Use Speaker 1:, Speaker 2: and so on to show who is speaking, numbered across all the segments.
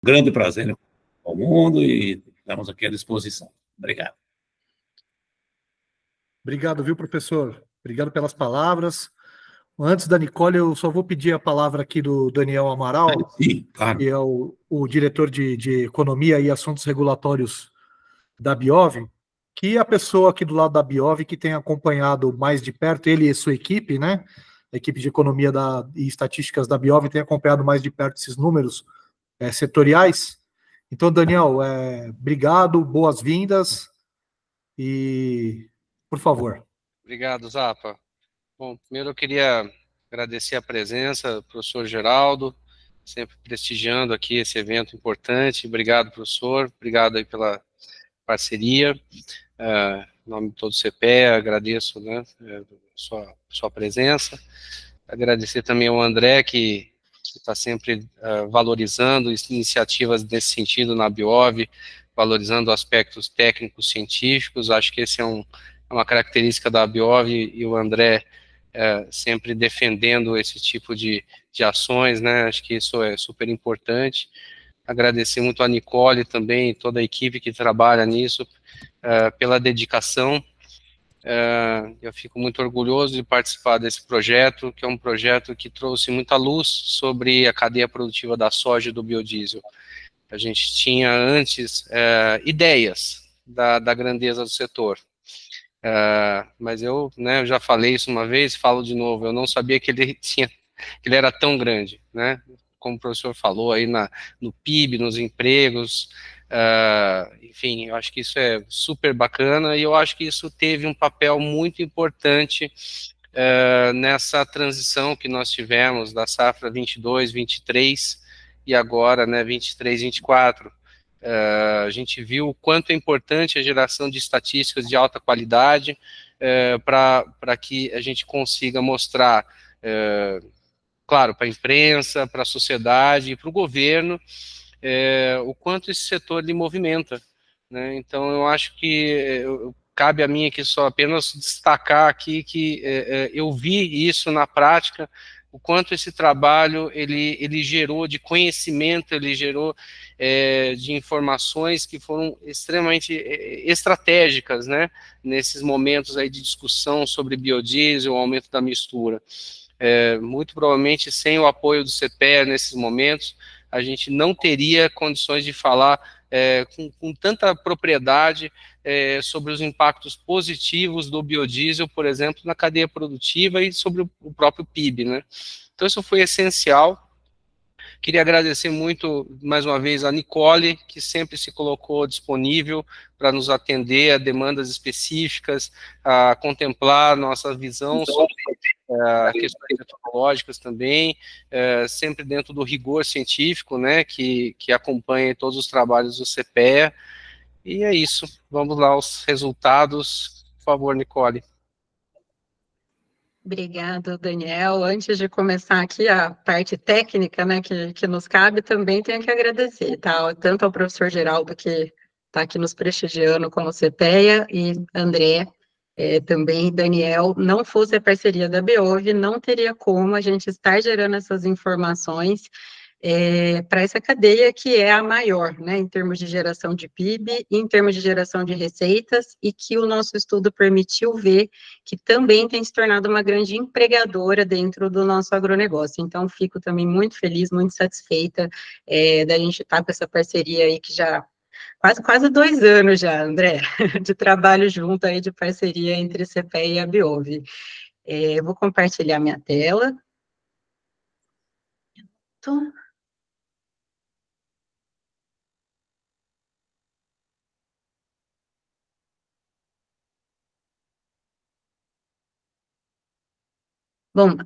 Speaker 1: grande prazer ao mundo e estamos aqui à disposição. Obrigado.
Speaker 2: Obrigado, viu, professor? Obrigado pelas palavras. Antes da Nicole, eu só vou pedir a palavra aqui do Daniel Amaral,
Speaker 1: Sim, claro.
Speaker 2: que é o diretor de Economia e Assuntos Regulatórios da Biov, que é a pessoa aqui do lado da Biov que tem acompanhado mais de perto, ele e sua equipe, né? A equipe de Economia e Estatísticas da Biov tem acompanhado mais de perto esses números setoriais. Então, Daniel, obrigado, boas-vindas e, por favor.
Speaker 3: Obrigado, Zapa. Bom, primeiro eu queria agradecer a presença do professor Geraldo, sempre prestigiando aqui esse evento importante. Obrigado, professor. Obrigado aí pela parceria. Em nome de todo o CPE, agradeço, né, sua presença. Agradecer também ao André, que está sempre valorizando iniciativas nesse sentido na Biov, valorizando aspectos técnicos, científicos. Acho que esse é uma característica da Biov, e o André sempre defendendo esse tipo de ações, né? Acho que isso é super importante. Agradecer muito a Nicole também, toda a equipe que trabalha nisso, pela dedicação. Eu fico muito orgulhoso de participar desse projeto, que é um projeto que trouxe muita luz sobre a cadeia produtiva da soja e do biodiesel. A gente tinha antes ideias da grandeza do setor, mas eu já falei isso uma vez, falo de novo, eu não sabia que ele era tão grande, né? Como o professor falou aí no PIB, nos empregos, enfim, eu acho que isso é super bacana, e eu acho que isso teve um papel muito importante nessa transição que nós tivemos da safra 22, 23 e agora, né, 23, 24. A gente viu o quanto é importante a geração de estatísticas de alta qualidade para que a gente consiga mostrar, claro, para a imprensa, para a sociedade e para o governo, o quanto esse setor lhe movimenta, né? Então, eu acho que cabe a mim aqui só apenas destacar aqui que eu vi isso na prática, o quanto esse trabalho ele gerou de conhecimento, ele gerou de informações que foram extremamente estratégicas, né, nesses momentos aí de discussão sobre biodiesel, o aumento da mistura. Muito provavelmente sem o apoio do CPE nesses momentos, a gente não teria condições de falar com tanta propriedade sobre os impactos positivos do biodiesel, por exemplo, na cadeia produtiva e sobre o próprio PIB, né? Então isso foi essencial. Queria agradecer muito, mais uma vez, a Nicole, que sempre se colocou disponível para nos atender a demandas específicas, a contemplar nossa visão sobre questões metodológicas também, sempre dentro do rigor científico, né, que acompanha todos os trabalhos do CPE. E é isso. Vamos lá aos resultados. Por favor, Nicole.
Speaker 4: Obrigada, Daniel. Antes de começar aqui a parte técnica, né, que nos cabe, também tenho que agradecer, tá? Tanto ao professor Geraldo, que está aqui nos prestigiando como CPEA, e André, também Daniel. Não fosse a parceria da Biov, não teria como a gente estar gerando essas informações para essa cadeia que é a maior, né, em termos de geração de PIB, em termos de geração de receitas, e que o nosso estudo permitiu ver que também tem se tornado uma grande empregadora dentro do nosso agronegócio. Então, fico também muito feliz, muito satisfeita da gente estar com essa parceria aí que já quase 2 anos já, André, de trabalho junto aí, de parceria entre CPE e a Biov. Vou compartilhar minha tela. Bom,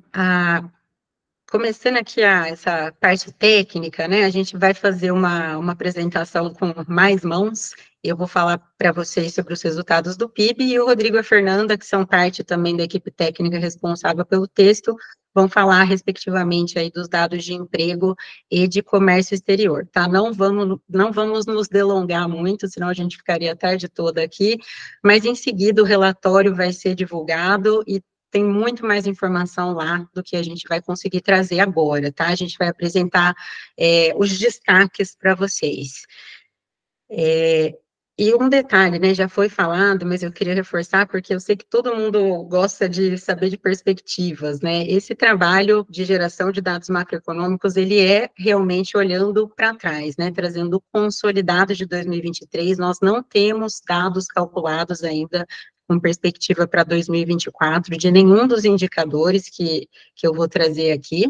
Speaker 4: começando aqui essa parte técnica, né, a gente vai fazer uma apresentação com mais mãos. Eu vou falar para vocês sobre os resultados do PIB, e o Rodrigo e a Fernanda, que são parte também da equipe técnica responsável pelo texto, vão falar respectivamente aí dos dados de emprego e de comércio exterior, tá? Não vamos nos delongar muito, senão a gente ficaria a tarde toda aqui, mas em seguida o relatório vai ser divulgado e tem muito mais informação lá do que a gente vai conseguir trazer agora, tá? A gente vai apresentar os destaques para vocês. E um detalhe, né, já foi falado, mas eu queria reforçar, porque eu sei que todo mundo gosta de saber de perspectivas, né, esse trabalho de geração de dados macroeconômicos, ele é realmente olhando para trás, né, trazendo o consolidado de 2023, nós não temos dados calculados ainda com perspectiva para 2024, de nenhum dos indicadores que eu vou trazer aqui,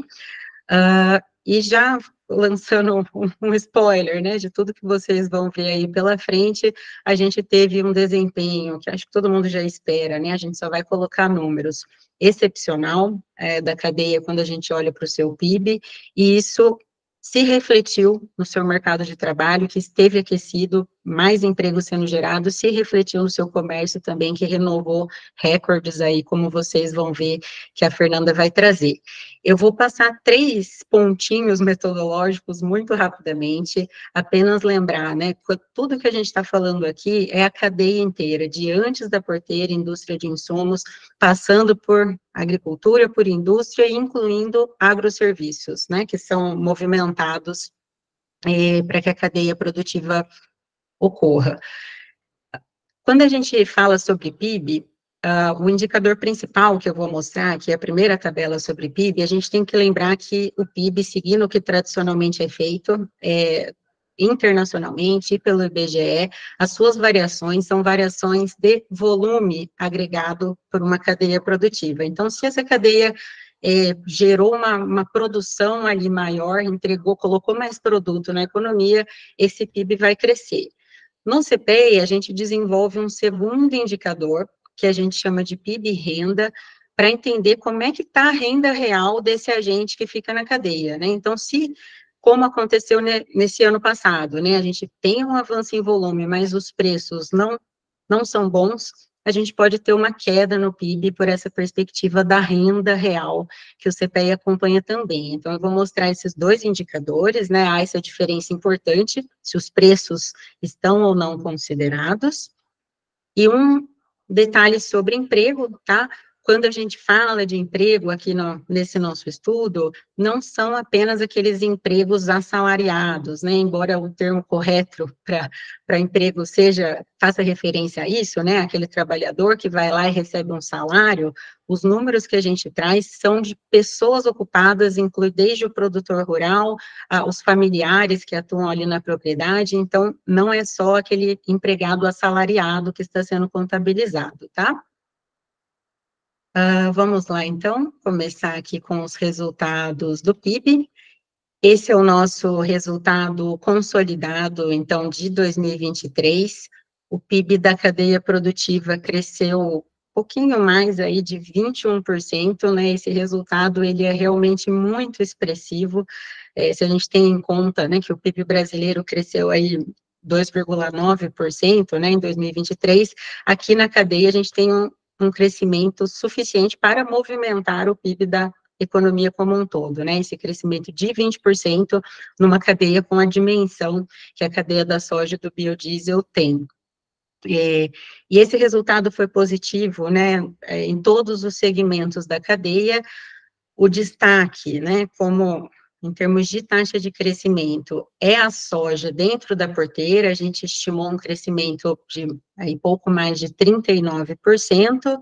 Speaker 4: e já lançando um spoiler, né, de tudo que vocês vão ver aí pela frente, a gente teve um desempenho que acho que todo mundo já espera, né, a gente só vai colocar números, excepcional da cadeia quando a gente olha para o seu PIB, e isso se refletiu no seu mercado de trabalho, que esteve aquecido, mais empregos sendo gerados, se refletiu no seu comércio também, que renovou recordes aí, como vocês vão ver que a Fernanda vai trazer. Eu vou passar 3 pontinhos metodológicos muito rapidamente, apenas lembrar, né, tudo que a gente está falando aqui é a cadeia inteira, de antes da porteira, indústria de insumos, passando por agricultura, por indústria, incluindo agroserviços, né, que são movimentados para que a cadeia produtiva ocorra. Quando a gente fala sobre PIB, o indicador principal que eu vou mostrar, que é a primeira tabela sobre PIB, a gente tem que lembrar que o PIB, seguindo o que tradicionalmente é feito, internacionalmente, pelo IBGE, as suas variações são variações de volume agregado por uma cadeia produtiva. Então, se essa cadeia gerou uma produção ali maior, entregou, colocou mais produto na economia, esse PIB vai crescer. No CPEA, a gente desenvolve um segundo indicador, que a gente chama de PIB renda, para entender como é que está a renda real desse agente que fica na cadeia, né? Então, como aconteceu nesse ano passado, né, a gente tem um avanço em volume, mas os preços não são bons, a gente pode ter uma queda no PIB por essa perspectiva da renda real, que o CPEA acompanha também. Então, eu vou mostrar esses 2 indicadores, né, há essa diferença importante, se os preços estão ou não considerados, e um detalhe sobre emprego, tá? Quando a gente fala de emprego aqui nesse nosso estudo, não são apenas aqueles empregos assalariados, né? Embora o termo correto para emprego faça referência a isso, né? Aquele trabalhador que vai lá e recebe um salário, os números que a gente traz são de pessoas ocupadas, inclui desde o produtor rural, os familiares que atuam ali na propriedade, então não é só aquele empregado assalariado que está sendo contabilizado, tá? Vamos lá, então, começar aqui com os resultados do PIB. Esse é o nosso resultado consolidado, então, de 2023. O PIB da cadeia produtiva cresceu um pouquinho mais aí de 21%, né? Esse resultado, ele é realmente muito expressivo, se a gente tem em conta, né, que o PIB brasileiro cresceu aí 2,9%, né, em 2023, aqui na cadeia a gente tem um crescimento suficiente para movimentar o PIB da economia como um todo, né, esse crescimento de 20% numa cadeia com a dimensão que a cadeia da soja e do biodiesel tem. E esse resultado foi positivo, né, em todos os segmentos da cadeia. O destaque, né, como em termos de taxa de crescimento, é a soja dentro da porteira, a gente estimou um crescimento de aí, pouco mais de 39%,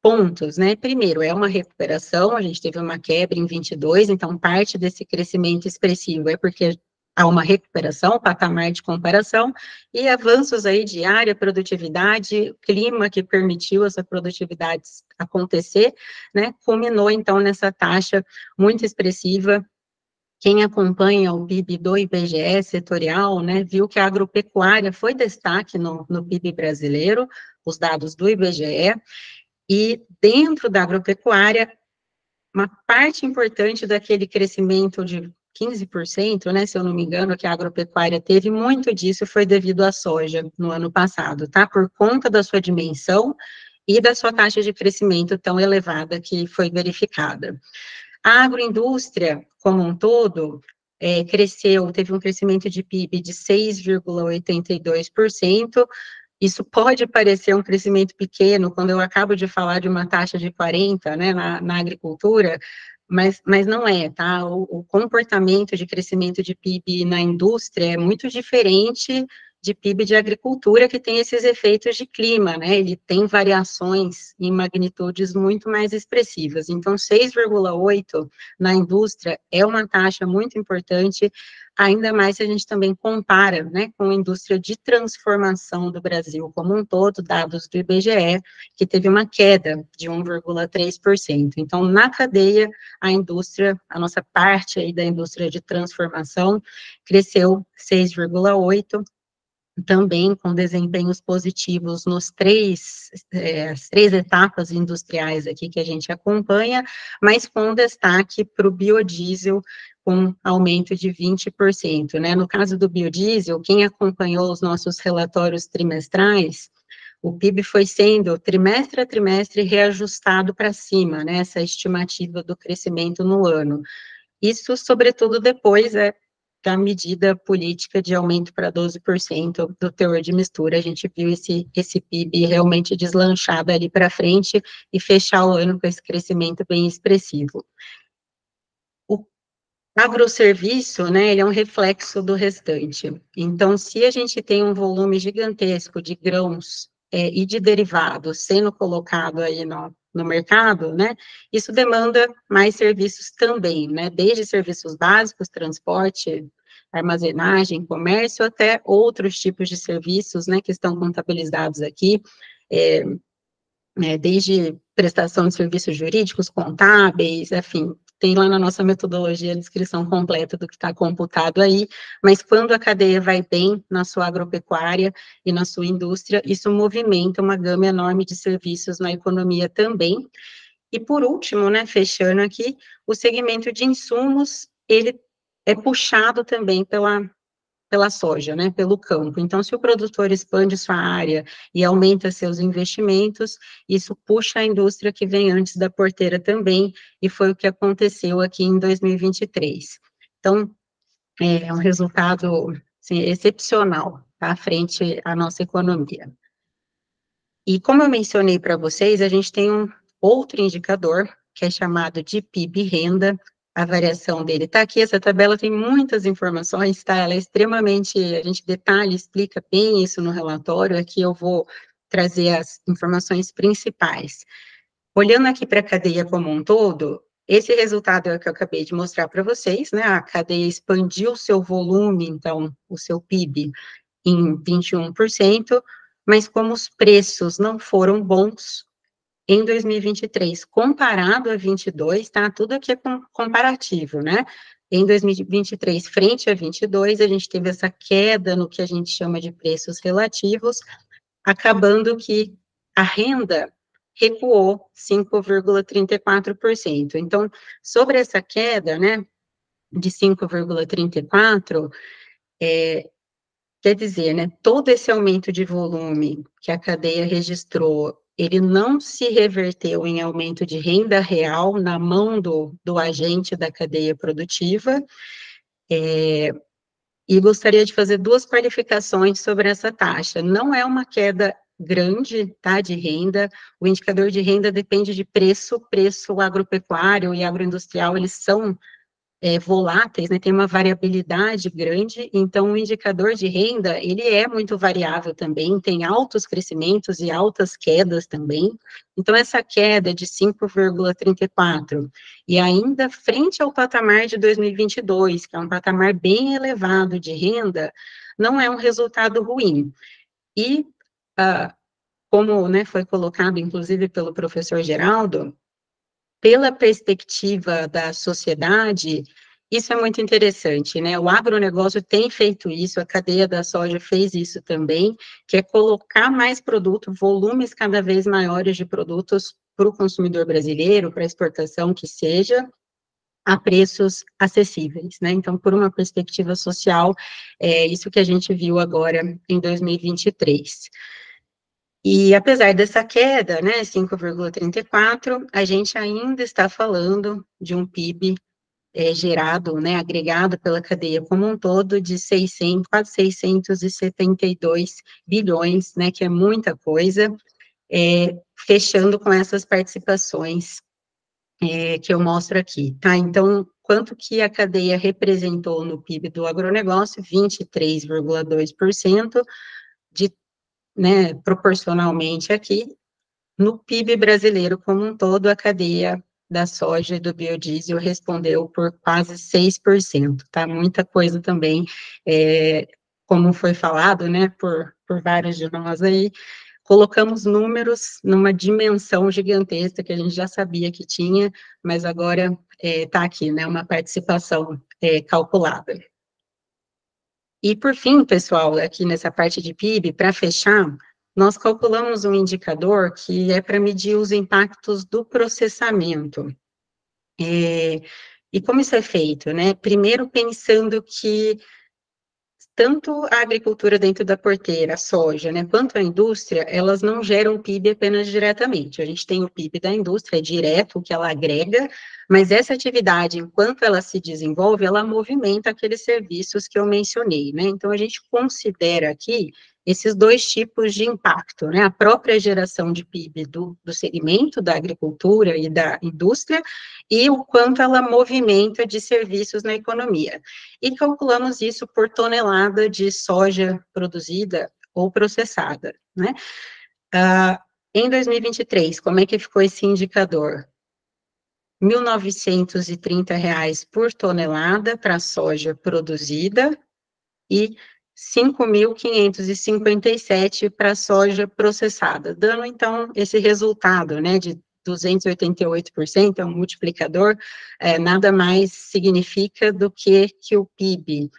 Speaker 4: pontos, né, primeiro, é uma recuperação, a gente teve uma quebra em 22, então parte desse crescimento expressivo é porque há uma recuperação, patamar de comparação, e avanços aí de área, produtividade, clima que permitiu essa produtividade acontecer, né, culminou então nessa taxa muito expressiva. Quem acompanha o PIB do IBGE setorial, né, viu que a agropecuária foi destaque no PIB brasileiro, os dados do IBGE, e dentro da agropecuária, uma parte importante daquele crescimento de 15%, né, se eu não me engano, que a agropecuária teve, muito disso foi devido à soja no ano passado, tá? Por conta da sua dimensão e da sua taxa de crescimento tão elevada que foi verificada. A agroindústria, como um todo, teve um crescimento de PIB de 6,82%, Isso pode parecer um crescimento pequeno, quando eu acabo de falar de uma taxa de 40, né, na agricultura, mas não é, tá? O comportamento de crescimento de PIB na indústria é muito diferente de PIB de agricultura, que tem esses efeitos de clima, né? Ele tem variações em magnitudes muito mais expressivas. Então, 6,8 na indústria é uma taxa muito importante, ainda mais se a gente também compara, né, com a indústria de transformação do Brasil como um todo, dados do IBGE, que teve uma queda de 1,3%. Então, na cadeia, a indústria, a nossa parte aí da indústria de transformação, cresceu 6,8%, também com desempenhos positivos nos as três etapas industriais aqui que a gente acompanha, mas com destaque para o biodiesel, com aumento de 20%, né? No caso do biodiesel, quem acompanhou os nossos relatórios trimestrais, o PIB foi sendo, trimestre a trimestre, reajustado para cima, né? Essa estimativa do crescimento no ano. Isso, sobretudo, depois da medida política de aumento para 12% do teor de mistura, a gente viu esse PIB realmente deslanchado ali para frente e fechar o ano com esse crescimento bem expressivo. O agroserviço, né, ele é um reflexo do restante. Então, se a gente tem um volume gigantesco de grãos e de derivados sendo colocado aí no mercado, né, isso demanda mais serviços também, né, desde serviços básicos, transporte, armazenagem, comércio, até outros tipos de serviços, né, que estão contabilizados aqui, desde prestação de serviços jurídicos, contábeis, enfim, tem lá na nossa metodologia a descrição completa do que está computado aí, mas quando a cadeia vai bem na sua agropecuária e na sua indústria, isso movimenta uma gama enorme de serviços na economia também. E por último, né, fechando aqui, o segmento de insumos, ele é puxado também pela soja, né, pelo campo. Então, se o produtor expande sua área e aumenta seus investimentos, isso puxa a indústria que vem antes da porteira também, e foi o que aconteceu aqui em 2023. Então, é um resultado, assim, excepcional, tá, frente à nossa economia. E como eu mencionei para vocês, a gente tem um outro indicador, que é chamado de PIB renda. A variação dele está aqui, essa tabela tem muitas informações, tá? Ela é extremamente, a gente detalha, explica bem isso no relatório, aqui eu vou trazer as informações principais. Olhando aqui para a cadeia como um todo, esse resultado é o que eu acabei de mostrar para vocês, né? A cadeia expandiu o seu volume, então, o seu PIB, em 21%, mas como os preços não foram bons, em 2023, comparado a 22, tá? Tudo aqui é comparativo, né? Em 2023, frente a 22, a gente teve essa queda no que a gente chama de preços relativos, acabando que a renda recuou 5,34%. Então, sobre essa queda, né, de 5,34%, quer dizer, né, todo esse aumento de volume que a cadeia registrou, ele não se reverteu em aumento de renda real na mão do agente da cadeia produtiva, e gostaria de fazer duas qualificações sobre essa taxa. Não é uma queda grande, tá, de renda, o indicador de renda depende de preço agropecuário e agroindustrial, eles são voláteis, né, tem uma variabilidade grande, então o indicador de renda, ele é muito variável também, tem altos crescimentos e altas quedas também, então essa queda de 5,34, e ainda frente ao patamar de 2022, que é um patamar bem elevado de renda, não é um resultado ruim. E, como, né, foi colocado, inclusive, pelo professor Geraldo, pela perspectiva da sociedade, isso é muito interessante, né? O agronegócio tem feito isso, a cadeia da soja fez isso também, que é colocar mais produto, volumes cada vez maiores de produtos para o consumidor brasileiro, para exportação que seja, a preços acessíveis, né? Então, por uma perspectiva social, é isso que a gente viu agora em 2023. E apesar dessa queda, né, 5,34, a gente ainda está falando de um PIB gerado, né, agregado pela cadeia como um todo de quase 672 bilhões, né, que é muita coisa, fechando com essas participações que eu mostro aqui, tá? Então, quanto que a cadeia representou no PIB do agronegócio? 23,2%, né, proporcionalmente aqui, no PIB brasileiro como um todo, a cadeia da soja e do biodiesel respondeu por quase 6%, tá? Muita coisa também, como foi falado, né, por vários de nós aí, colocamos números numa dimensão gigantesca que a gente já sabia que tinha, mas agora está aqui, né, uma participação calculada. E, por fim, pessoal, aqui nessa parte de PIB, para fechar, nós calculamos um indicador que é para medir os impactos do processamento. E como isso é feito, né? Primeiro, pensando que tanto a agricultura dentro da porteira, a soja, né, quanto a indústria, elas não geram PIB apenas diretamente. A gente tem o PIB da indústria, é direto, o que ela agrega, mas essa atividade, enquanto ela se desenvolve, ela movimenta aqueles serviços que eu mencionei, né? Então, a gente considera aqui esses dois tipos de impacto, né? A própria geração de PIB do segmento da agricultura e da indústria, e o quanto ela movimenta de serviços na economia. E calculamos isso por tonelada de soja produzida ou processada, né? Em 2023, como é que ficou esse indicador? R$ 1.930 por tonelada para a soja produzida e 5.557 para a soja processada, dando, então, esse resultado, né, de 288%, é um multiplicador, nada mais significa do que o PIB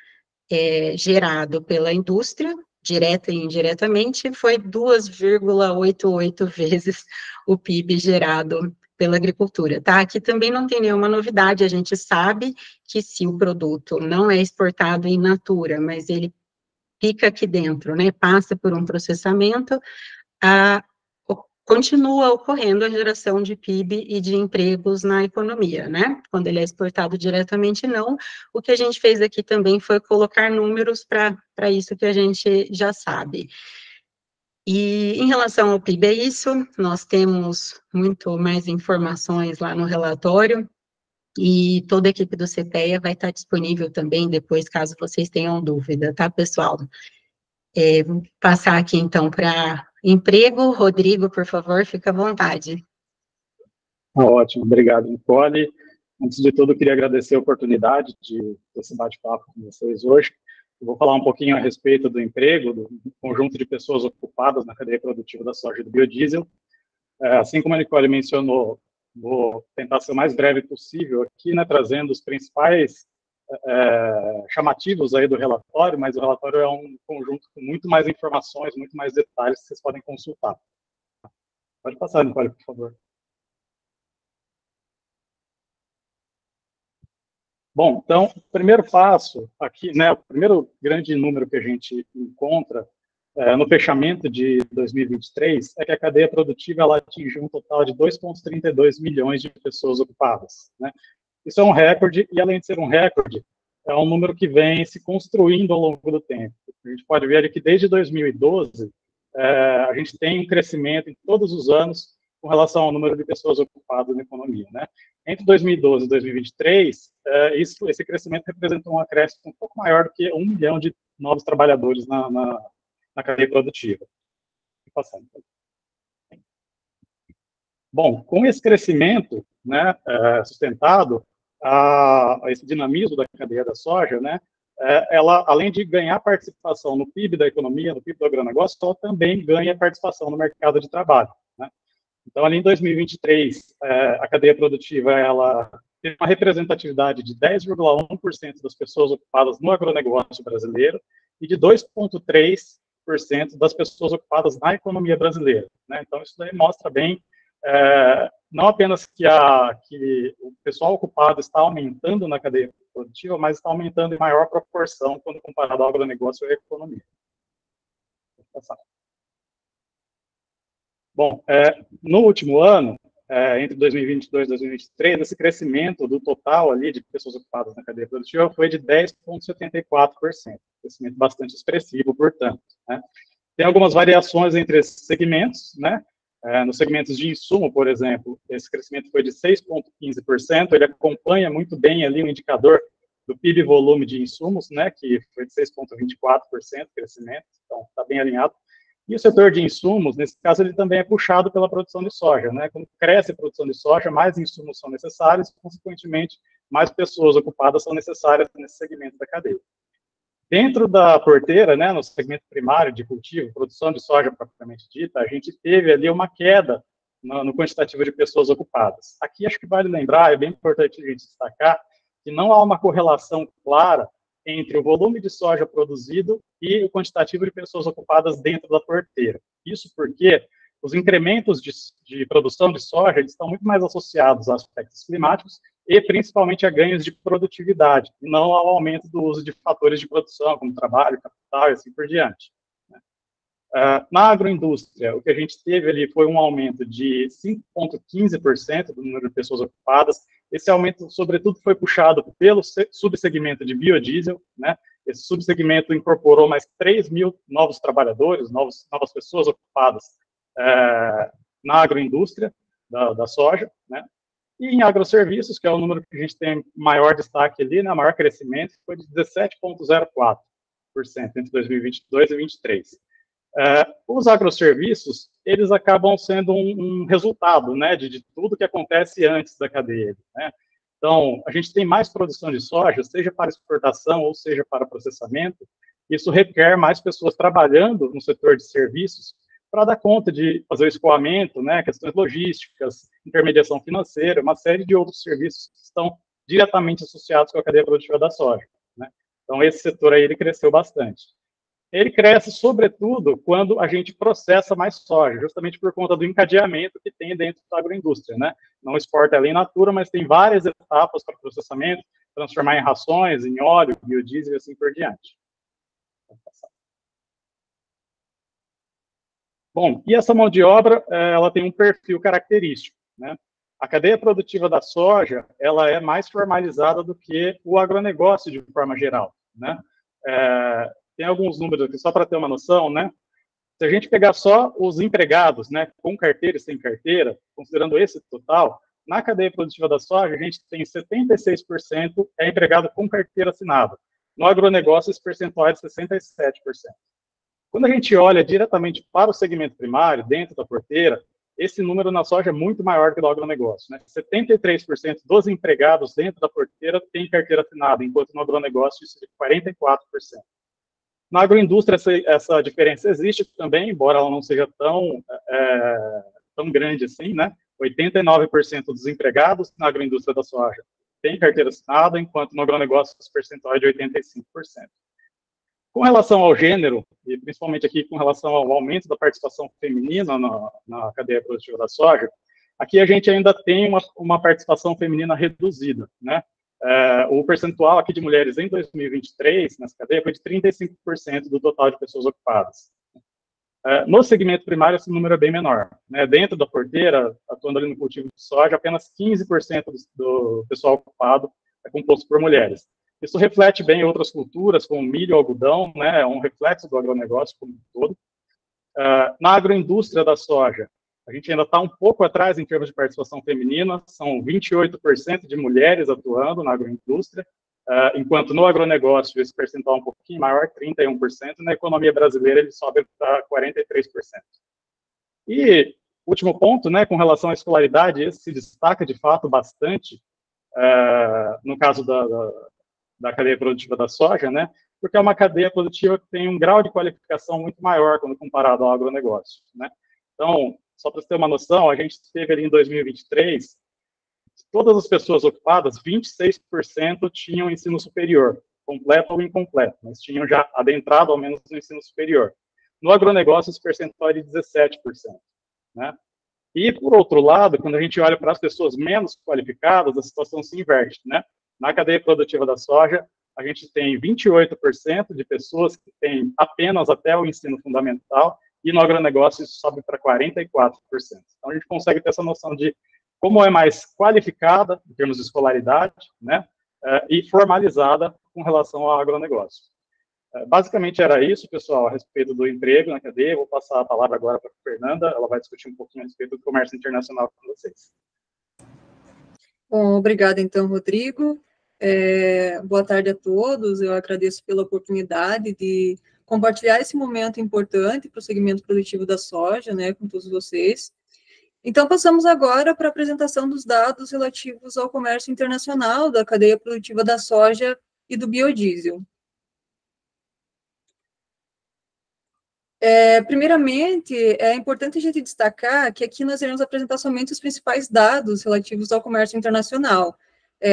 Speaker 4: gerado pela indústria, direta e indiretamente, foi 2,88 vezes o PIB gerado pela agricultura, tá? Aqui também não tem nenhuma novidade, a gente sabe que se o produto não é exportado in natura, mas ele fica aqui dentro, né, passa por um processamento, continua ocorrendo a geração de PIB e de empregos na economia, né? Quando ele é exportado diretamente, não. O que a gente fez aqui também foi colocar números para isso que a gente já sabe. E em relação ao PIB, é isso, nós temos muito mais informações lá no relatório, e toda a equipe do CPEA vai estar disponível também depois, caso vocês tenham dúvida, tá, pessoal? Vou passar aqui, então, para emprego. Rodrigo, por favor, fica à vontade.
Speaker 5: Ótimo, obrigado, Nicole. Antes de tudo, eu queria agradecer a oportunidade de esse bate-papo com vocês hoje. Eu vou falar um pouquinho a respeito do emprego, do conjunto de pessoas ocupadas na cadeia produtiva da soja e do biodiesel. Assim como a Nicole mencionou, vou tentar ser o mais breve possível aqui, né, trazendo os principais chamativos aí do relatório, mas o relatório é um conjunto com muito mais informações, muito mais detalhes que vocês podem consultar. Pode passar, Nicole, por favor. Bom, então, o primeiro passo aqui, né, o primeiro grande número que a gente encontra no fechamento de 2023 é que a cadeia produtiva ela atingiu um total de 2,32 milhões de pessoas ocupadas, né? Isso é um recorde, e além de ser um recorde, é um número que vem se construindo ao longo do tempo. A gente pode ver que desde 2012, a gente tem um crescimento em todos os anos com relação ao número de pessoas ocupadas na economia, né? Entre 2012 e 2023, esse crescimento representou um acréscimo um pouco maior do que 1 milhão de novos trabalhadores na cadeia produtiva. Passando. Bom, com esse crescimento, né, sustentado, esse dinamismo da cadeia da soja, né, ela, além de ganhar participação no PIB da economia, no PIB do agronegócio, ela também ganha participação no mercado de trabalho, né? Então, ali em 2023, a cadeia produtiva, ela tem uma representatividade de 10,1% das pessoas ocupadas no agronegócio brasileiro e de 2,3% das pessoas ocupadas na economia brasileira, né? Então, isso daí mostra bem não apenas que o pessoal ocupado está aumentando na cadeia produtiva, mas está aumentando em maior proporção quando comparado ao agronegócio e à economia. Vou passar. Bom, no último ano, entre 2022 e 2023, esse crescimento do total ali de pessoas ocupadas na cadeia produtiva foi de 10,74%, crescimento bastante expressivo, portanto, né? Tem algumas variações entre esses segmentos, né? Nos segmentos de insumo, por exemplo, esse crescimento foi de 6,15%, ele acompanha muito bem ali o indicador do PIB volume de insumos, né, que foi de 6,24% crescimento, então está bem alinhado. E o setor de insumos, nesse caso, ele também é puxado pela produção de soja, né? Quando cresce a produção de soja, mais insumos são necessários, consequentemente, mais pessoas ocupadas são necessárias nesse segmento da cadeia. Dentro da porteira, né, no segmento primário de cultivo, produção de soja propriamente dita, a gente teve ali uma queda no quantitativo de pessoas ocupadas. Aqui acho que vale lembrar, é bem importante a gente destacar, que não há uma correlação clara entre o volume de soja produzido e o quantitativo de pessoas ocupadas dentro da porteira. Isso porque os incrementos de produção de soja eles estão muito mais associados a aspectos climáticos e principalmente a ganhos de produtividade, e não ao aumento do uso de fatores de produção, como trabalho, capital e assim por diante. Na agroindústria, o que a gente teve ali foi um aumento de 5,15% do número de pessoas ocupadas. Esse aumento, sobretudo, foi puxado pelo subsegmento de biodiesel, né? Esse subsegmento incorporou mais 3 mil novos trabalhadores, novas pessoas ocupadas na agroindústria da soja, né? E em agroserviços, que é o número que a gente tem maior destaque ali, né, maior crescimento, foi de 17,04% entre 2022 e 2023. Os agroserviços, eles acabam sendo um resultado, né, de tudo que acontece antes da cadeia, né? Então, a gente tem mais produção de soja, seja para exportação ou seja para processamento, isso requer mais pessoas trabalhando no setor de serviços para dar conta de fazer o escoamento, né, questões logísticas, intermediação financeira, uma série de outros serviços que estão diretamente associados com a cadeia produtiva da soja, né? Então, esse setor aí, ele cresceu bastante. Ele cresce, sobretudo, quando a gente processa mais soja, justamente por conta do encadeamento que tem dentro da agroindústria, né? Não exporta ela in natura, mas tem várias etapas para processamento, transformar em rações, em óleo, biodiesel e assim por diante. Bom, e essa mão de obra, ela tem um perfil característico, né? A cadeia produtiva da soja, ela é mais formalizada do que o agronegócio de forma geral, né? Tem alguns números aqui, só para ter uma noção, né? Se a gente pegar só os empregados, né, com carteira e sem carteira, considerando esse total, na cadeia produtiva da soja, a gente tem 76% é empregado com carteira assinada. No agronegócio, esse percentual é de 67%. Quando a gente olha diretamente para o segmento primário, dentro da porteira, esse número na soja é muito maior que no agronegócio, né? 73% dos empregados dentro da porteira têm carteira assinada, enquanto no agronegócio isso é de 44%. Na agroindústria, essa diferença existe também, embora ela não seja tão grande assim, né? 89% dos empregados na agroindústria da soja têm carteira assinada, enquanto no agronegócio esse percentual é de 85%. Com relação ao gênero, e principalmente aqui com relação ao aumento da participação feminina na cadeia produtiva da soja, aqui a gente ainda tem uma participação feminina reduzida, né? O percentual aqui de mulheres em 2023, nessa cadeia, foi de 35% do total de pessoas ocupadas. No segmento primário, esse número é bem menor, né? Dentro da porteira, atuando ali no cultivo de soja, apenas 15% do pessoal ocupado é composto por mulheres. Isso reflete bem outras culturas, como milho e algodão, né? É um reflexo do agronegócio como um todo. Na agroindústria da soja, a gente ainda está um pouco atrás em termos de participação feminina, são 28% de mulheres atuando na agroindústria, enquanto no agronegócio esse percentual é um pouquinho maior, 31%, na economia brasileira ele sobe para 43%. E, último ponto, né, com relação à escolaridade, esse se destaca de fato bastante, no caso da cadeia produtiva da soja, né, porque é uma cadeia produtiva que tem um grau de qualificação muito maior quando comparado ao agronegócio, né. Então, só para você ter uma noção, a gente teve ali em 2023, todas as pessoas ocupadas, 26% tinham ensino superior, completo ou incompleto, mas tinham já adentrado ao menos no ensino superior. No agronegócio, esse percentual é de 17%, né? E, por outro lado, quando a gente olha para as pessoas menos qualificadas, a situação se inverte, né? Na cadeia produtiva da soja, a gente tem 28% de pessoas que têm apenas até o ensino fundamental, e no agronegócio isso sobe para 44%. Então, a gente consegue ter essa noção de como é mais qualificada, em termos de escolaridade, né, e formalizada com relação ao agronegócio. Basicamente era isso, pessoal, a respeito do emprego na cadeia. Vou passar a palavra agora para a Fernanda, ela vai discutir um pouquinho a respeito do comércio internacional com vocês.
Speaker 6: Bom, obrigada então, Rodrigo. Boa tarde a todos, eu agradeço pela oportunidade de compartilhar esse momento importante para o segmento produtivo da soja, né, com todos vocês. Então, passamos agora para a apresentação dos dados relativos ao comércio internacional da cadeia produtiva da soja e do biodiesel. Primeiramente, é importante a gente destacar que aqui nós iremos apresentar somente os principais dados relativos ao comércio internacional.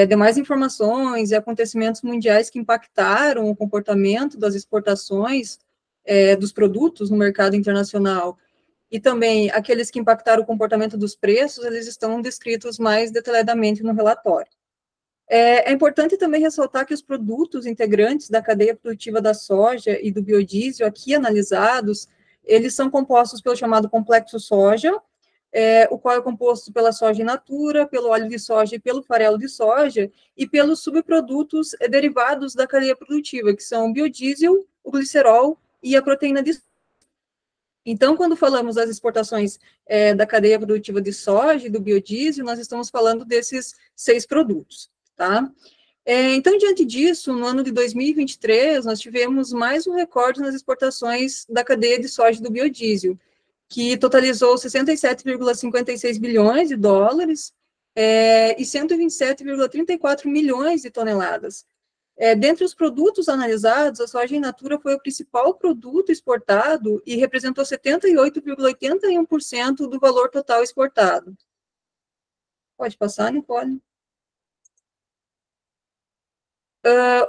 Speaker 6: Demais informações e acontecimentos mundiais que impactaram o comportamento das exportações dos produtos no mercado internacional e também aqueles que impactaram o comportamento dos preços, eles estão descritos mais detalhadamente no relatório. É importante também ressaltar que os produtos integrantes da cadeia produtiva da soja e do biodiesel aqui analisados, eles são compostos pelo chamado complexo soja, o qual é composto pela soja in natura, pelo óleo de soja e pelo farelo de soja, e pelos subprodutos derivados da cadeia produtiva, que são o biodiesel, o glicerol e a proteína de soja. Então, quando falamos das exportações da cadeia produtiva de soja e do biodiesel, nós estamos falando desses 6 produtos, tá? Então, diante disso, no ano de 2023, nós tivemos mais um recorde nas exportações da cadeia de soja e do biodiesel, que totalizou 67,56 bilhões de dólares e 127,34 milhões de toneladas. Dentre os produtos analisados, a soja in natura foi o principal produto exportado e representou 78,81% do valor total exportado. Pode passar, Nicole?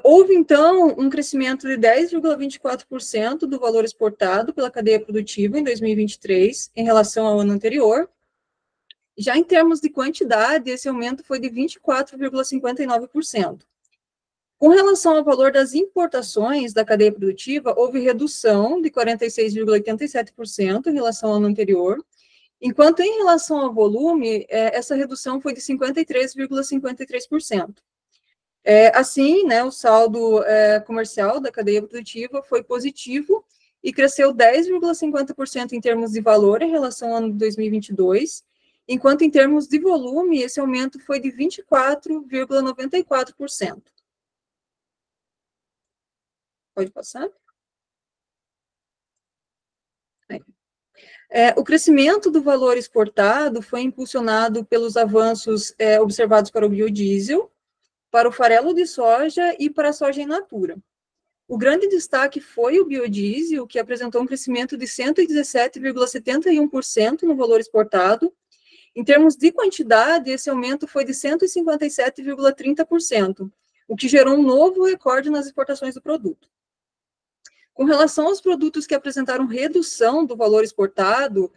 Speaker 6: Houve, então, um crescimento de 10,24% do valor exportado pela cadeia produtiva em 2023, em relação ao ano anterior. Já em termos de quantidade, esse aumento foi de 24,59%. Com relação ao valor das importações da cadeia produtiva, houve redução de 46,87% em relação ao ano anterior, enquanto em relação ao volume, essa redução foi de 53,53%. Assim, né, o saldo comercial da cadeia produtiva foi positivo e cresceu 10,50% em termos de valor em relação ao ano de 2022, enquanto em termos de volume, esse aumento foi de 24,94%. Pode passar? O crescimento do valor exportado foi impulsionado pelos avanços observados para o biodiesel, para o farelo de soja e para a soja in natura. O grande destaque foi o biodiesel, que apresentou um crescimento de 117,71% no valor exportado. Em termos de quantidade, esse aumento foi de 157,30%, o que gerou um novo recorde nas exportações do produto. Com relação aos produtos que apresentaram redução do valor exportado,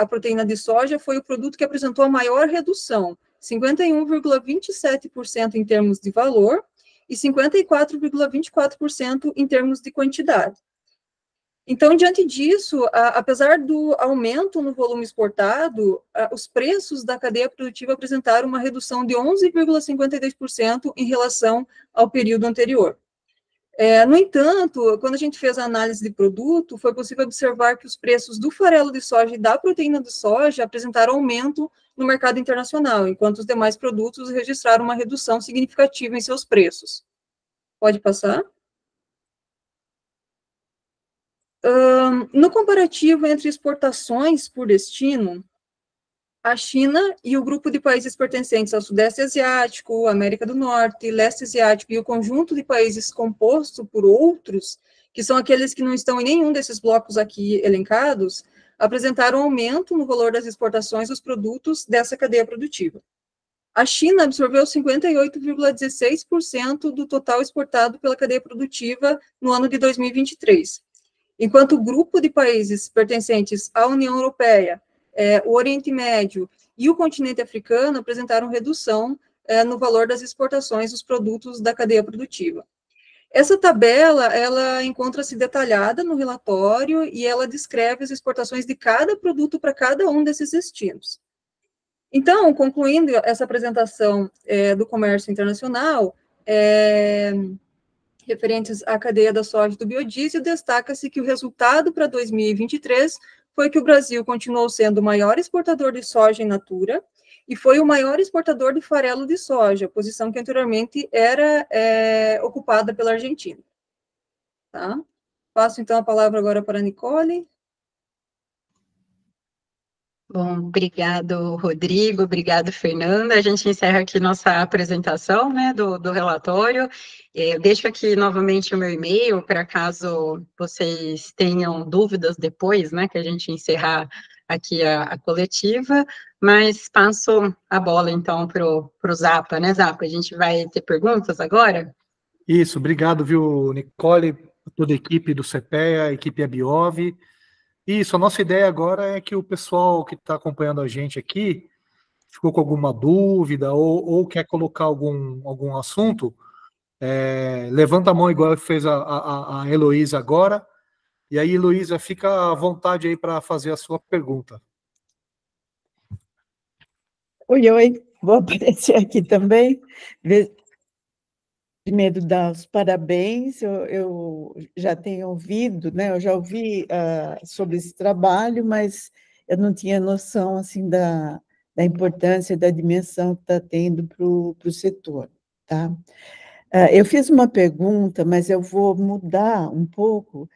Speaker 6: a proteína de soja foi o produto que apresentou a maior redução, 51,27% em termos de valor e 54,24% em termos de quantidade. Então, diante disso, apesar do aumento no volume exportado, os preços da cadeia produtiva apresentaram uma redução de 11,52% em relação ao período anterior. No entanto, quando a gente fez a análise de produto, foi possível observar que os preços do farelo de soja e da proteína de soja apresentaram aumento no mercado internacional, enquanto os demais produtos registraram uma redução significativa em seus preços. Pode passar? No comparativo entre exportações por destino, a China e o grupo de países pertencentes ao Sudeste Asiático, América do Norte, Leste Asiático e o conjunto de países composto por outros, que são aqueles que não estão em nenhum desses blocos aqui elencados, apresentaram aumento no valor das exportações dos produtos dessa cadeia produtiva. A China absorveu 58,16% do total exportado pela cadeia produtiva no ano de 2023, enquanto o grupo de países pertencentes à União Europeia, o Oriente Médio e o continente africano apresentaram redução no valor das exportações dos produtos da cadeia produtiva. Essa tabela, ela encontra-se detalhada no relatório e ela descreve as exportações de cada produto para cada um desses destinos. Então, concluindo essa apresentação do comércio internacional, referentes à cadeia da soja e do biodiesel, destaca-se que o resultado para 2023 foi que o Brasil continuou sendo o maior exportador de soja in natura e foi o maior exportador de farelo de soja, posição que anteriormente era ocupada pela Argentina. Tá? Passo, então, a palavra agora para a Nicole.
Speaker 4: Bom, obrigado, Rodrigo, obrigado, Fernanda. A gente encerra aqui nossa apresentação, né, do relatório. Eu deixo aqui novamente o meu e-mail, para caso vocês tenham dúvidas depois, né, que a gente encerrar aqui a coletiva, mas passo a bola, então, para o Zapa, né, Zapa? A gente vai ter perguntas agora?
Speaker 2: Isso, obrigado, viu, Nicole, toda a equipe do CPEA, a equipe Abiov. Isso, a nossa ideia agora é que o pessoal que está acompanhando a gente aqui ficou com alguma dúvida ou quer colocar algum assunto, levanta a mão igual fez a Heloísa agora, e aí, Heloísa, fica à vontade aí para fazer a sua pergunta.
Speaker 7: Oi, vou aparecer aqui também. Primeiro, dar os parabéns, eu já tenho ouvido, né? Eu já ouvi sobre esse trabalho, mas eu não tinha noção assim, da importância, da dimensão que está tendo para o setor. Tá? Eu fiz uma pergunta, mas eu vou mudar um pouco,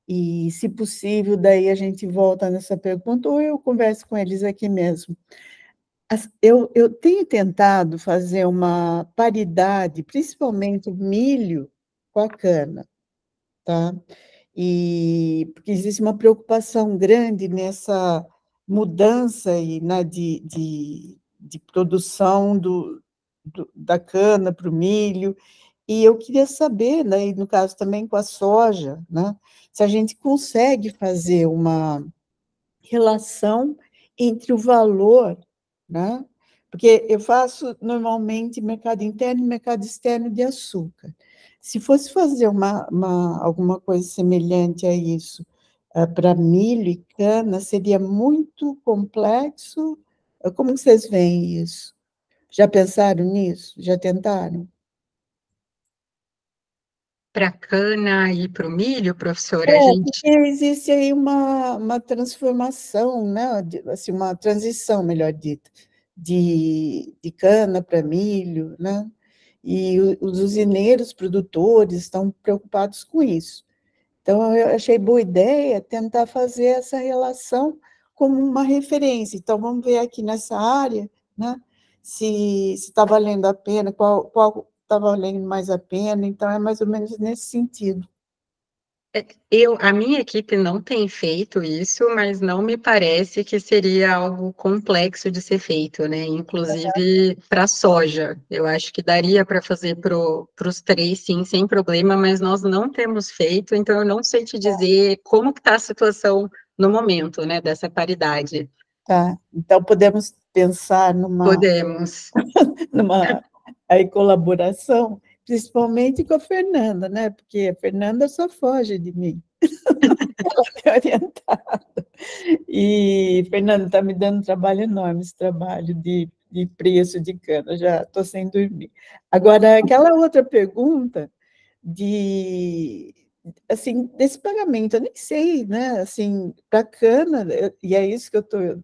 Speaker 7: e, se possível, daí a gente volta nessa pergunta, ou eu converso com eles aqui mesmo. Eu tenho tentado fazer uma paridade, principalmente o milho com a cana, tá? Porque existe uma preocupação grande nessa mudança aí, né, de produção da cana para o milho, e eu queria saber, né, e no caso também com a soja, né, se a gente consegue fazer uma relação entre o valor, né? Porque eu faço normalmente mercado interno e mercado externo de açúcar. Se fosse fazer alguma coisa semelhante a isso para milho e cana, seria muito complexo. Como vocês veem isso? Já pensaram nisso? Já tentaram?
Speaker 4: Para a cana e para o milho, professora, a gente...
Speaker 7: Porque existe aí uma transformação, né? Assim, uma transição, melhor dito, de cana para milho, né? E os usineiros produtores estão preocupados com isso. Então, eu achei boa ideia tentar fazer essa relação como uma referência. Então, vamos ver aqui nessa área, né? Se está valendo a pena, qual está valendo mais a pena. Então, é mais ou menos nesse sentido.
Speaker 4: A minha equipe não tem feito isso, mas não me parece que seria algo complexo de ser feito, né? Inclusive para soja. Eu acho que daria para fazer para os três, sim, sem problema, mas nós não temos feito, então eu não sei te dizer como está a situação no momento, né, dessa paridade.
Speaker 7: Tá, então podemos pensar
Speaker 4: Podemos.
Speaker 7: numa aí, colaboração, principalmente com a Fernanda, né? Porque a Fernanda só foge de mim. Ela é orientada. E, Fernanda, está me dando um trabalho enorme, esse trabalho de preço de cana, já estou sem dormir. Agora, aquela outra pergunta assim, desse pagamento, eu nem sei, né? Assim, para cana, e é isso que eu estou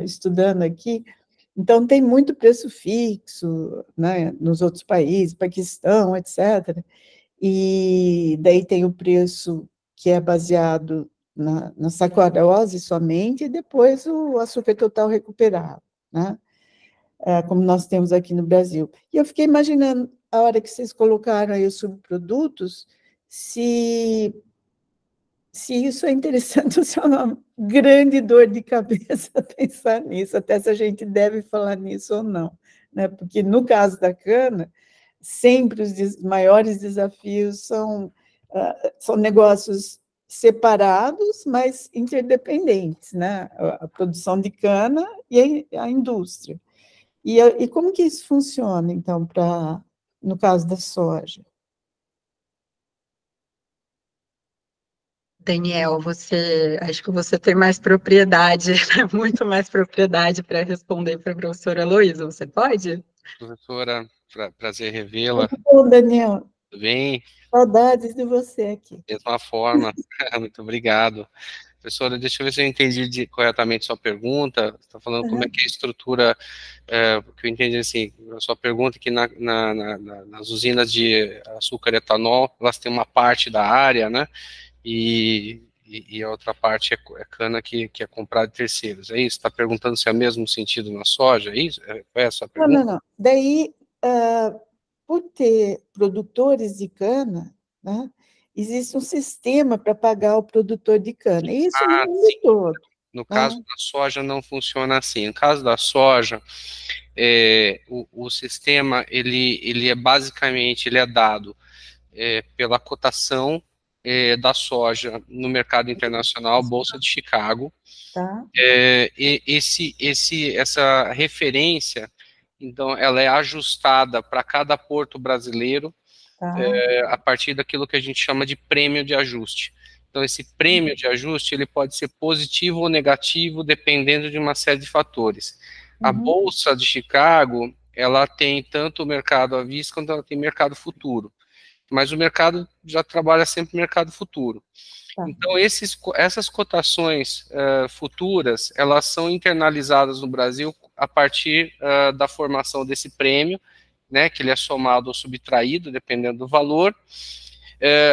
Speaker 7: estudando aqui. Então, tem muito preço fixo, né, nos outros países, Paquistão, etc. E daí tem o preço que é baseado na sacarose somente, e depois o açúcar total recuperado, né? Como nós temos aqui no Brasil. E eu fiquei imaginando, a hora que vocês colocaram aí os subprodutos, se isso é interessante, ou se é uma grande dor de cabeça pensar nisso, até se a gente deve falar nisso ou não, né? Porque no caso da cana, sempre os maiores desafios são negócios separados, mas interdependentes, né? A produção de cana e a indústria. E como que isso funciona, então, no caso da soja?
Speaker 4: Daniel, acho que você tem mais propriedade, muito mais propriedade para responder para a professora Heloísa. Você pode?
Speaker 3: Professora, prazer revê-la.
Speaker 7: Ô, Daniel,
Speaker 3: Tudo bem?
Speaker 7: saudades de você aqui.
Speaker 3: Mesma forma. Muito obrigado. Professora, deixa eu ver se eu entendi corretamente sua pergunta. Você está falando como é que é a estrutura, que eu entendi assim, a sua pergunta que nas usinas de açúcar e etanol, elas têm uma parte da área, né? E a outra parte é cana que é comprada de terceiros. É isso? Está perguntando se é o mesmo sentido na soja? É isso? Qual é a sua pergunta?
Speaker 7: Não. Daí, por ter produtores de cana, né, existe um sistema para pagar o produtor de cana. Isso no mundo
Speaker 3: sim.
Speaker 7: todo.
Speaker 3: No caso da soja não funciona assim. No caso da soja, o sistema ele é basicamente ele é dado pela cotação da soja no mercado internacional, Bolsa de Chicago.
Speaker 7: Tá.
Speaker 3: Essa referência, então, ela é ajustada para cada porto brasileiro,
Speaker 7: Tá.
Speaker 3: A partir daquilo que a gente chama de prêmio de ajuste. Então, esse prêmio de ajuste, ele pode ser positivo ou negativo, dependendo de uma série de fatores. A Bolsa de Chicago, ela tem tanto o mercado à vista, quanto ela tem mercado futuro. Mas o mercado já trabalha sempre mercado futuro.
Speaker 7: Tá.
Speaker 3: Então, essas cotações futuras, elas são internalizadas no Brasil a partir da formação desse prêmio, né, que ele é somado ou subtraído, dependendo do valor,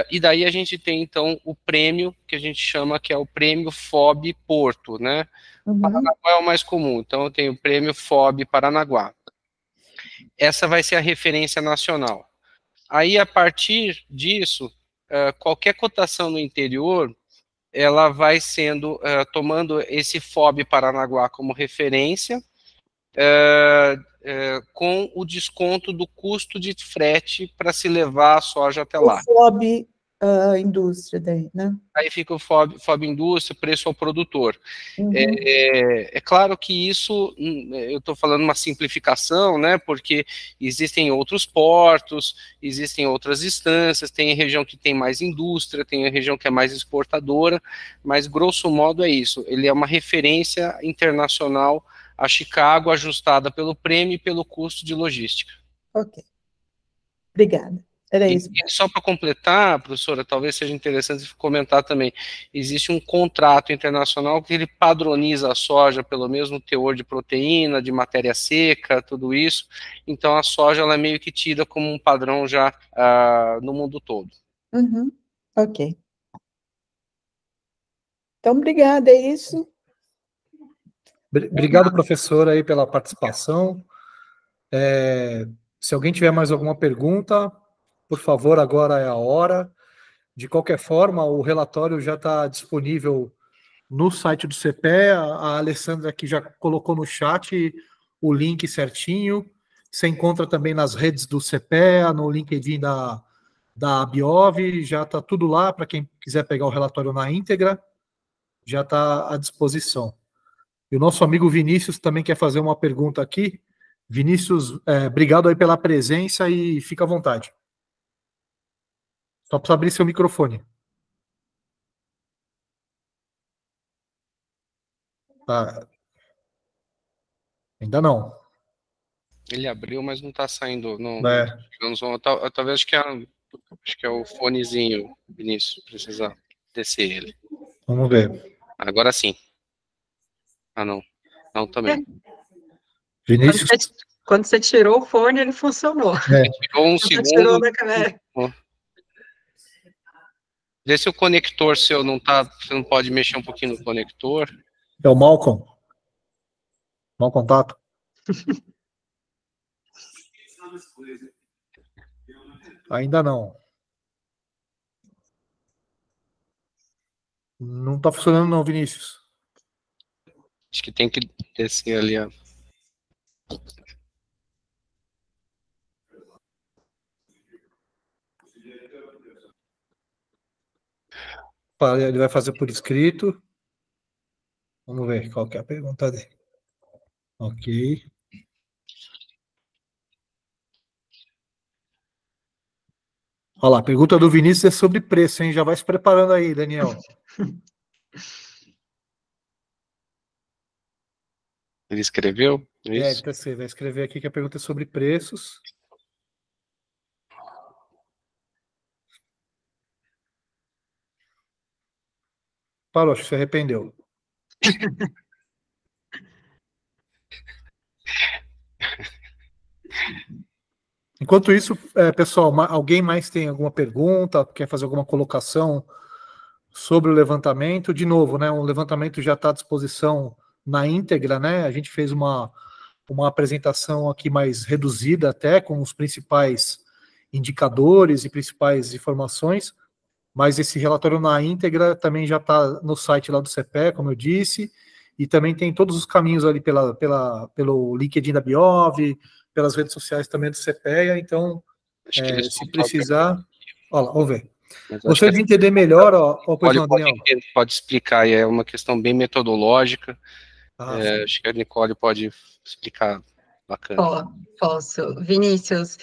Speaker 3: e daí a gente tem, então, o prêmio, que a gente chama que é o prêmio FOB Porto, né? Paranaguá é o mais comum, então eu tenho o prêmio FOB Paranaguá. Essa vai ser a referência nacional. Aí, a partir disso, qualquer cotação no interior, ela vai sendo, tomando esse FOB Paranaguá como referência, com o desconto do custo de frete para se levar a soja até lá.
Speaker 7: O FOB indústria daí, né?
Speaker 3: Aí fica o FOB indústria, preço ao produtor. É claro que isso, eu estou falando uma simplificação, né, porque existem outros portos, existem outras instâncias, tem região que tem mais indústria, tem a região que é mais exportadora, mas grosso modo é isso, ele é uma referência internacional a Chicago, ajustada pelo prêmio e pelo custo de logística.
Speaker 7: Ok. Obrigada. Era isso.
Speaker 3: E só para completar, professora, talvez seja interessante comentar também, existe um contrato internacional que ele padroniza a soja pelo mesmo teor de proteína, de matéria seca, tudo isso, então a soja ela é meio que tida como um padrão já no mundo todo.
Speaker 7: Ok. Então, obrigada, é isso.
Speaker 2: Obrigado, professor, aí pela participação. Se alguém tiver mais alguma pergunta, por favor, agora é a hora. De qualquer forma, o relatório já está disponível no site do CPE. A Alessandra aqui já colocou no chat o link certinho. Você encontra também nas redes do CPE, no LinkedIn da Biov. Já está tudo lá para quem quiser pegar o relatório na íntegra. Já está à disposição. E o nosso amigo Vinícius também quer fazer uma pergunta aqui. Vinícius, obrigado aí pela presença e fica à vontade. Só precisa abrir seu microfone. Tá. Ainda não.
Speaker 3: Ele abriu, mas não está saindo. Não, talvez acho que é o fonezinho, Vinícius, precisa descer ele.
Speaker 2: Vamos ver.
Speaker 3: Agora sim. Ah, não. Não, também.
Speaker 2: Vinícius.
Speaker 4: Quando você tirou o fone, ele funcionou.
Speaker 3: Ficou um segundo.
Speaker 4: Você tirou da câmera.
Speaker 3: Vê se o conector seu não tá. Você não pode mexer um pouquinho no conector.
Speaker 2: É o Malcolm. Mau contato. Ainda não. Não está funcionando não, Vinícius.
Speaker 3: Acho que tem que descer ali, ó.
Speaker 2: Ele vai fazer por escrito. Vamos ver qual que é a pergunta dele. Ok. Olha lá, a pergunta do Vinícius é sobre preço, hein? Já vai se preparando aí, Daniel.
Speaker 3: Ele escreveu? Isso?
Speaker 2: Então você vai escrever aqui que a pergunta é sobre preços. Parou, acho que se arrependeu. Enquanto isso, pessoal, alguém mais tem alguma pergunta, quer fazer alguma colocação sobre o levantamento? De novo, né? O levantamento já está à disposição na íntegra, né? A gente fez uma apresentação aqui mais reduzida até, com os principais indicadores e principais informações, mas esse relatório na íntegra também já está no site lá do CPE, como eu disse, e também tem todos os caminhos ali pelo LinkedIn da Biov, pelas redes sociais também do CPEA, então, se precisar... Olha lá, vamos ver. Gostaria de entender melhor...
Speaker 3: Pode explicar, é uma questão bem metodológica, acho que a Nicole pode explicar bacana.
Speaker 4: Posso. Vinícius,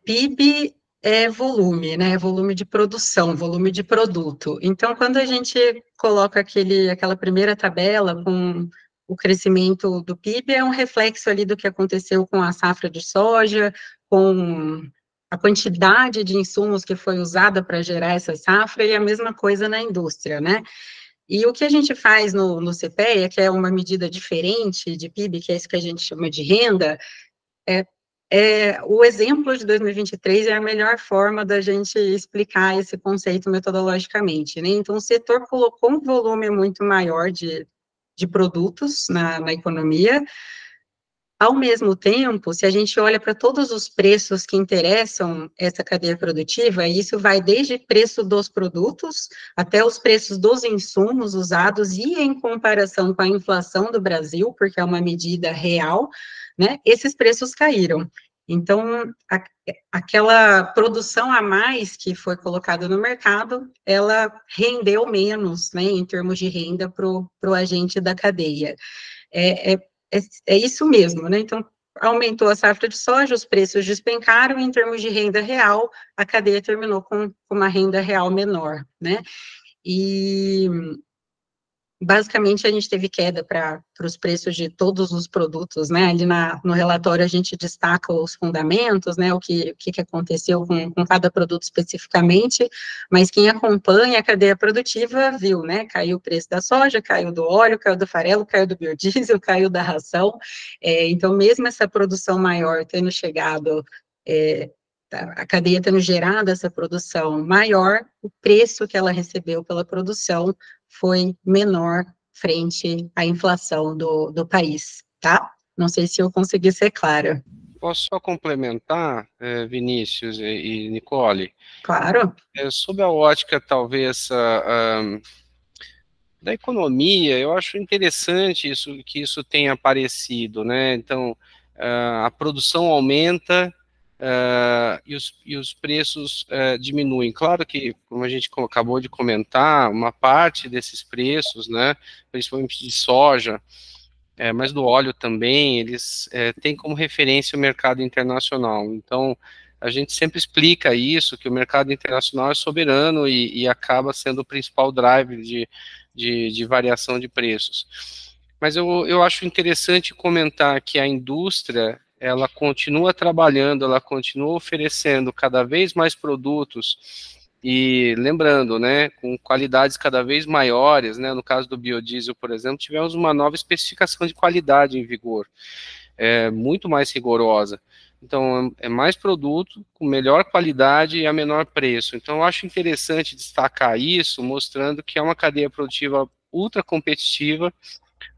Speaker 4: PIB é volume, né? Volume de produção, volume de produto. Então, quando a gente coloca aquela primeira tabela com o crescimento do PIB, é um reflexo ali do que aconteceu com a safra de soja, com a quantidade de insumos que foi usada para gerar essa safra, e a mesma coisa na indústria, né? E o que a gente faz no CPEA, que é uma medida diferente de PIB, que é isso que a gente chama de renda, o exemplo de 2023 é a melhor forma da gente explicar esse conceito metodologicamente, né? Então, o setor colocou um volume muito maior de produtos na economia. Ao mesmo tempo, se a gente olha para todos os preços que interessam essa cadeia produtiva, isso vai desde preço dos produtos até os preços dos insumos usados, e em comparação com a inflação do Brasil, porque é uma medida real, né, esses preços caíram. Então, aquela produção a mais que foi colocada no mercado, ela rendeu menos, né, em termos de renda para o agente da cadeia. É isso mesmo, né? Então, aumentou a safra de soja, os preços despencaram, em termos de renda real, a cadeia terminou com uma renda real menor, né? E, basicamente, a gente teve queda para os preços de todos os produtos, né? Ali no relatório a gente destaca os fundamentos, né? O que aconteceu com cada produto especificamente, mas quem acompanha a cadeia produtiva viu, né? Caiu o preço da soja, caiu do óleo, caiu do farelo, caiu do biodiesel, caiu da ração. Então, mesmo essa produção maior tendo chegado, a cadeia tendo gerado essa produção maior, o preço que ela recebeu pela produção foi menor frente à inflação do país, tá? Não sei se eu consegui ser clara.
Speaker 3: Posso só complementar, Vinícius e Nicole?
Speaker 4: Claro.
Speaker 3: Sob a ótica, talvez, da economia, eu acho interessante que isso tenha aparecido, né? Então, a produção aumenta, e os preços diminuem. Claro que, como a gente acabou de comentar, uma parte desses preços, né, principalmente de soja, mas do óleo também, eles têm como referência o mercado internacional. Então, a gente sempre explica isso, que o mercado internacional é soberano e acaba sendo o principal driver de variação de preços. Mas eu acho interessante comentar que a indústria, ela continua trabalhando, ela continua oferecendo cada vez mais produtos, e lembrando, né, com qualidades cada vez maiores, né, no caso do biodiesel, por exemplo, tivemos uma nova especificação de qualidade em vigor, muito mais rigorosa. Então, é mais produto, com melhor qualidade e a menor preço. Então, eu acho interessante destacar isso, mostrando que é uma cadeia produtiva ultra competitiva,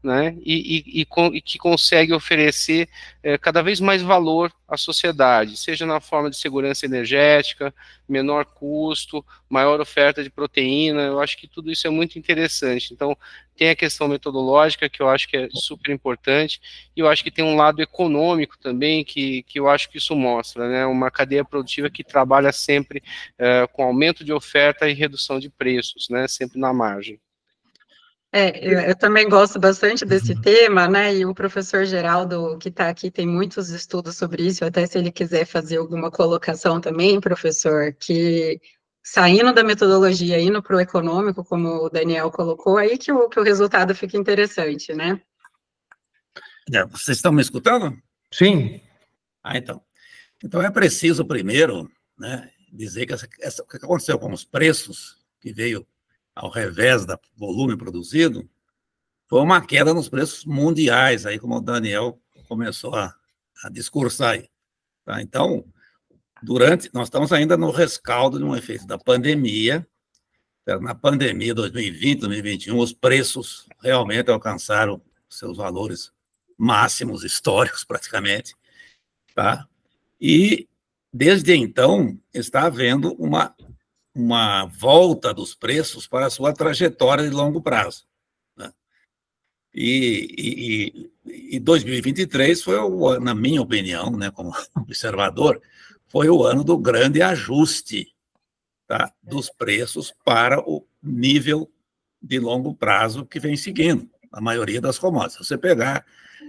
Speaker 3: né, e que consegue oferecer cada vez mais valor à sociedade, seja na forma de segurança energética, menor custo, maior oferta de proteína. Eu acho que tudo isso é muito interessante. Então, tem a questão metodológica, que eu acho que é super importante, e eu acho que tem um lado econômico também, que eu acho que isso mostra, né, uma cadeia produtiva que trabalha sempre com aumento de oferta e redução de preços, né, sempre na margem.
Speaker 4: Eu também gosto bastante desse tema, né? E o professor Geraldo, que está aqui, tem muitos estudos sobre isso. Até se ele quiser fazer alguma colocação também, professor, que saindo da metodologia, indo para o econômico, como o Daniel colocou, aí que o resultado fica interessante, né?
Speaker 1: Vocês estão me escutando?
Speaker 2: Sim.
Speaker 1: Então. Então, é preciso primeiro, né, dizer que o que aconteceu com os preços, que veio ao revés do volume produzido, foi uma queda nos preços mundiais, aí como o Daniel começou a discursar aí. Tá? Então, nós estamos ainda no rescaldo de um efeito da pandemia. Na pandemia 2020, 2021, os preços realmente alcançaram seus valores máximos históricos, praticamente, tá? E, desde então, está havendo uma volta dos preços para a sua trajetória de longo prazo. Né? E 2023 foi o ano, na minha opinião, né, como observador, foi o ano do grande ajuste, tá, dos preços para o nível de longo prazo que vem seguindo, a maioria das commodities. Se você pegar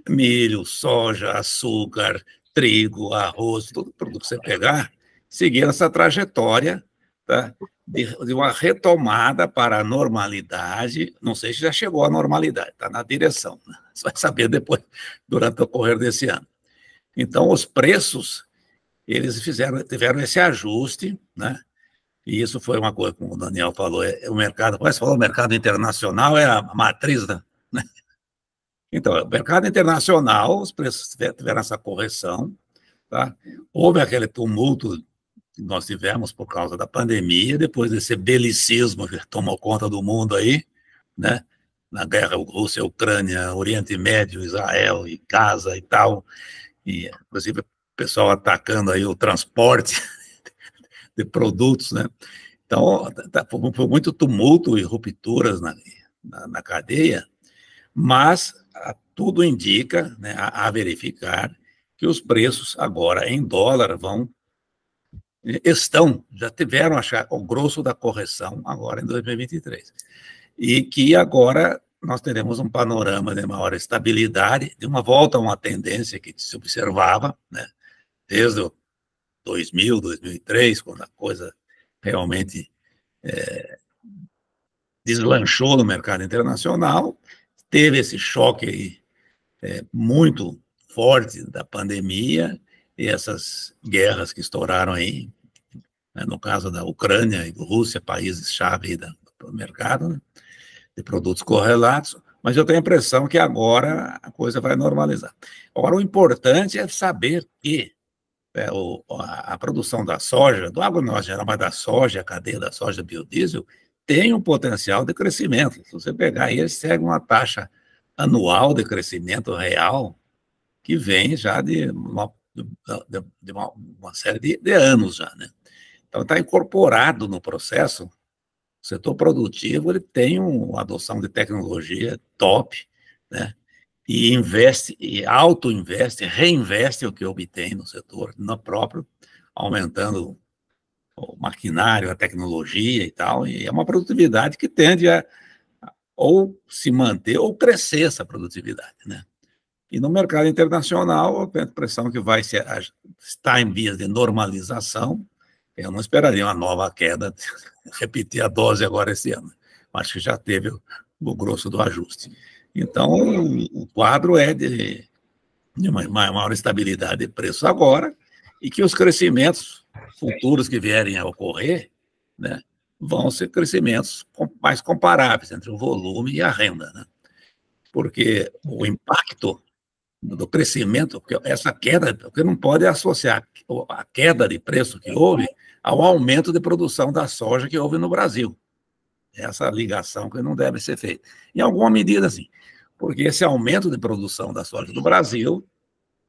Speaker 1: milho, soja, açúcar, trigo, arroz, todo produto que você pegar, seguir essa trajetória, tá, de uma retomada para a normalidade. Não sei se já chegou à normalidade, está na direção, né? Você vai saber depois, durante o correr desse ano. Então, os preços, eles tiveram esse ajuste, né? E isso foi uma coisa, como o Daniel falou, o mercado, você falou, o mercado internacional é a matriz, né? Então, o mercado internacional, os preços tiveram essa correção, tá? Houve aquele tumulto que nós tivemos por causa da pandemia, depois desse belicismo que tomou conta do mundo aí, né? Na guerra Rússia, Ucrânia, Oriente Médio, Israel e Gaza e tal, e inclusive o pessoal atacando aí o transporte de produtos, né? Então, foi muito tumulto e rupturas na cadeia, mas tudo indica, né, a verificar que os preços agora em dólar já tiveram o grosso da correção agora em 2023. E que agora nós teremos um panorama de maior estabilidade, de uma volta a uma tendência que se observava, né, desde o 2000, 2003, quando a coisa realmente deslanchou no mercado internacional, teve esse choque aí, muito forte da pandemia e essas guerras que estouraram aí, né, no caso da Ucrânia e da Rússia, países-chave do mercado, né, de produtos correlatos, mas eu tenho a impressão que agora a coisa vai normalizar. Agora, o importante é saber que a produção da soja, do agronegócio geral, mas da soja, a cadeia da soja biodiesel, tem um potencial de crescimento. Se você pegar aí, ele segue uma taxa anual de crescimento real que vem já de uma série de anos já, né? Então, está incorporado no processo. O setor produtivo ele tem uma adoção de tecnologia top, né? E investe, e auto-investe, reinveste o que obtém no setor, no próprio, aumentando o maquinário, a tecnologia e tal, e é uma produtividade que tende a ou se manter ou crescer essa produtividade, né? E no mercado internacional, eu tenho a impressão que está em vias de normalização. Eu não esperaria uma nova queda, repetir a dose agora esse ano. Acho que já teve o grosso do ajuste. Então, o quadro é de uma maior estabilidade de preço agora e que os crescimentos futuros que vierem a ocorrer, né, vão ser crescimentos mais comparáveis entre o volume e a renda, né? Porque o impacto do crescimento, porque essa queda, porque não pode associar a queda de preço que houve ao aumento de produção da soja que houve no Brasil. Essa ligação que não deve ser feita. Em alguma medida, sim, porque esse aumento de produção da soja do Brasil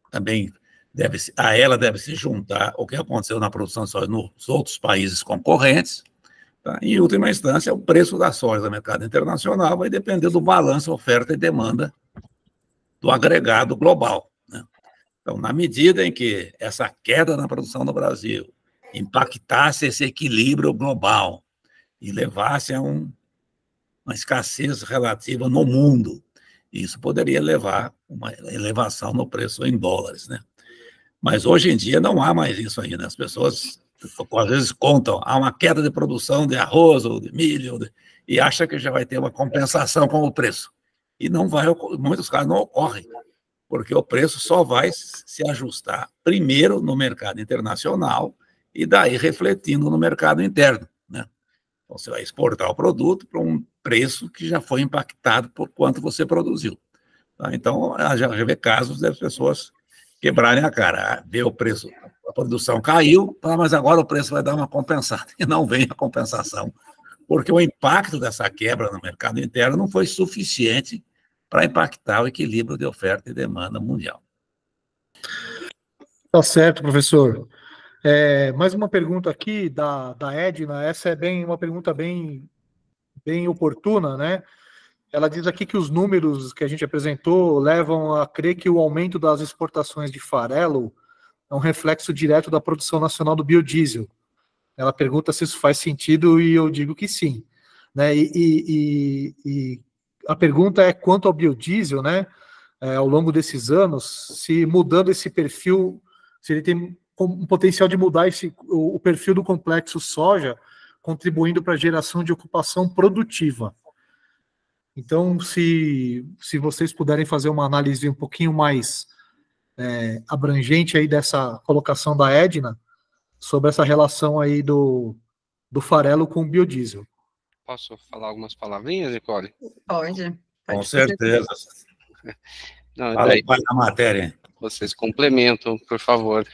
Speaker 1: também deve se juntar ao que aconteceu na produção de soja nos outros países concorrentes. Tá? Em última instância, o preço da soja no mercado internacional vai depender do balanço oferta e demanda do agregado global, né? Então, na medida em que essa queda na produção no Brasil impactasse esse equilíbrio global e levasse a uma escassez relativa no mundo. Isso poderia levar a uma elevação no preço em dólares, né? Mas hoje em dia não há mais isso ainda. As pessoas às vezes contam, há uma queda de produção de arroz ou de milho, e acha que já vai ter uma compensação com o preço. E não vai, em muitos casos não ocorre, porque o preço só vai se ajustar primeiro no mercado internacional e daí refletindo no mercado interno, né? Então, você vai exportar o produto para um preço que já foi impactado por quanto você produziu. Tá? Então, já vê casos das pessoas quebrarem a cara, ver o preço, a produção caiu, mas agora o preço vai dar uma compensada, e não vem a compensação, porque o impacto dessa quebra no mercado interno não foi suficiente para impactar o equilíbrio de oferta e demanda mundial.
Speaker 2: Tá certo, professor. Mais uma pergunta aqui da Edna, essa é uma pergunta bem oportuna, né? Ela diz aqui que os números que a gente apresentou levam a crer que o aumento das exportações de farelo é um reflexo direto da produção nacional do biodiesel. Ela pergunta se isso faz sentido e eu digo que sim, né? E a pergunta é quanto ao biodiesel, né? Ao longo desses anos, se mudando esse perfil, se ele tem um potencial de mudar o perfil do complexo soja, contribuindo para a geração de ocupação produtiva. Então, se vocês puderem fazer uma análise um pouquinho mais abrangente aí dessa colocação da Edna, sobre essa relação aí do farelo com o biodiesel.
Speaker 3: Posso falar algumas palavrinhas, Nicole?
Speaker 4: Pode.
Speaker 1: Com certeza.
Speaker 3: Não,
Speaker 1: Fala aí na matéria.
Speaker 3: Vocês complementam, por favor.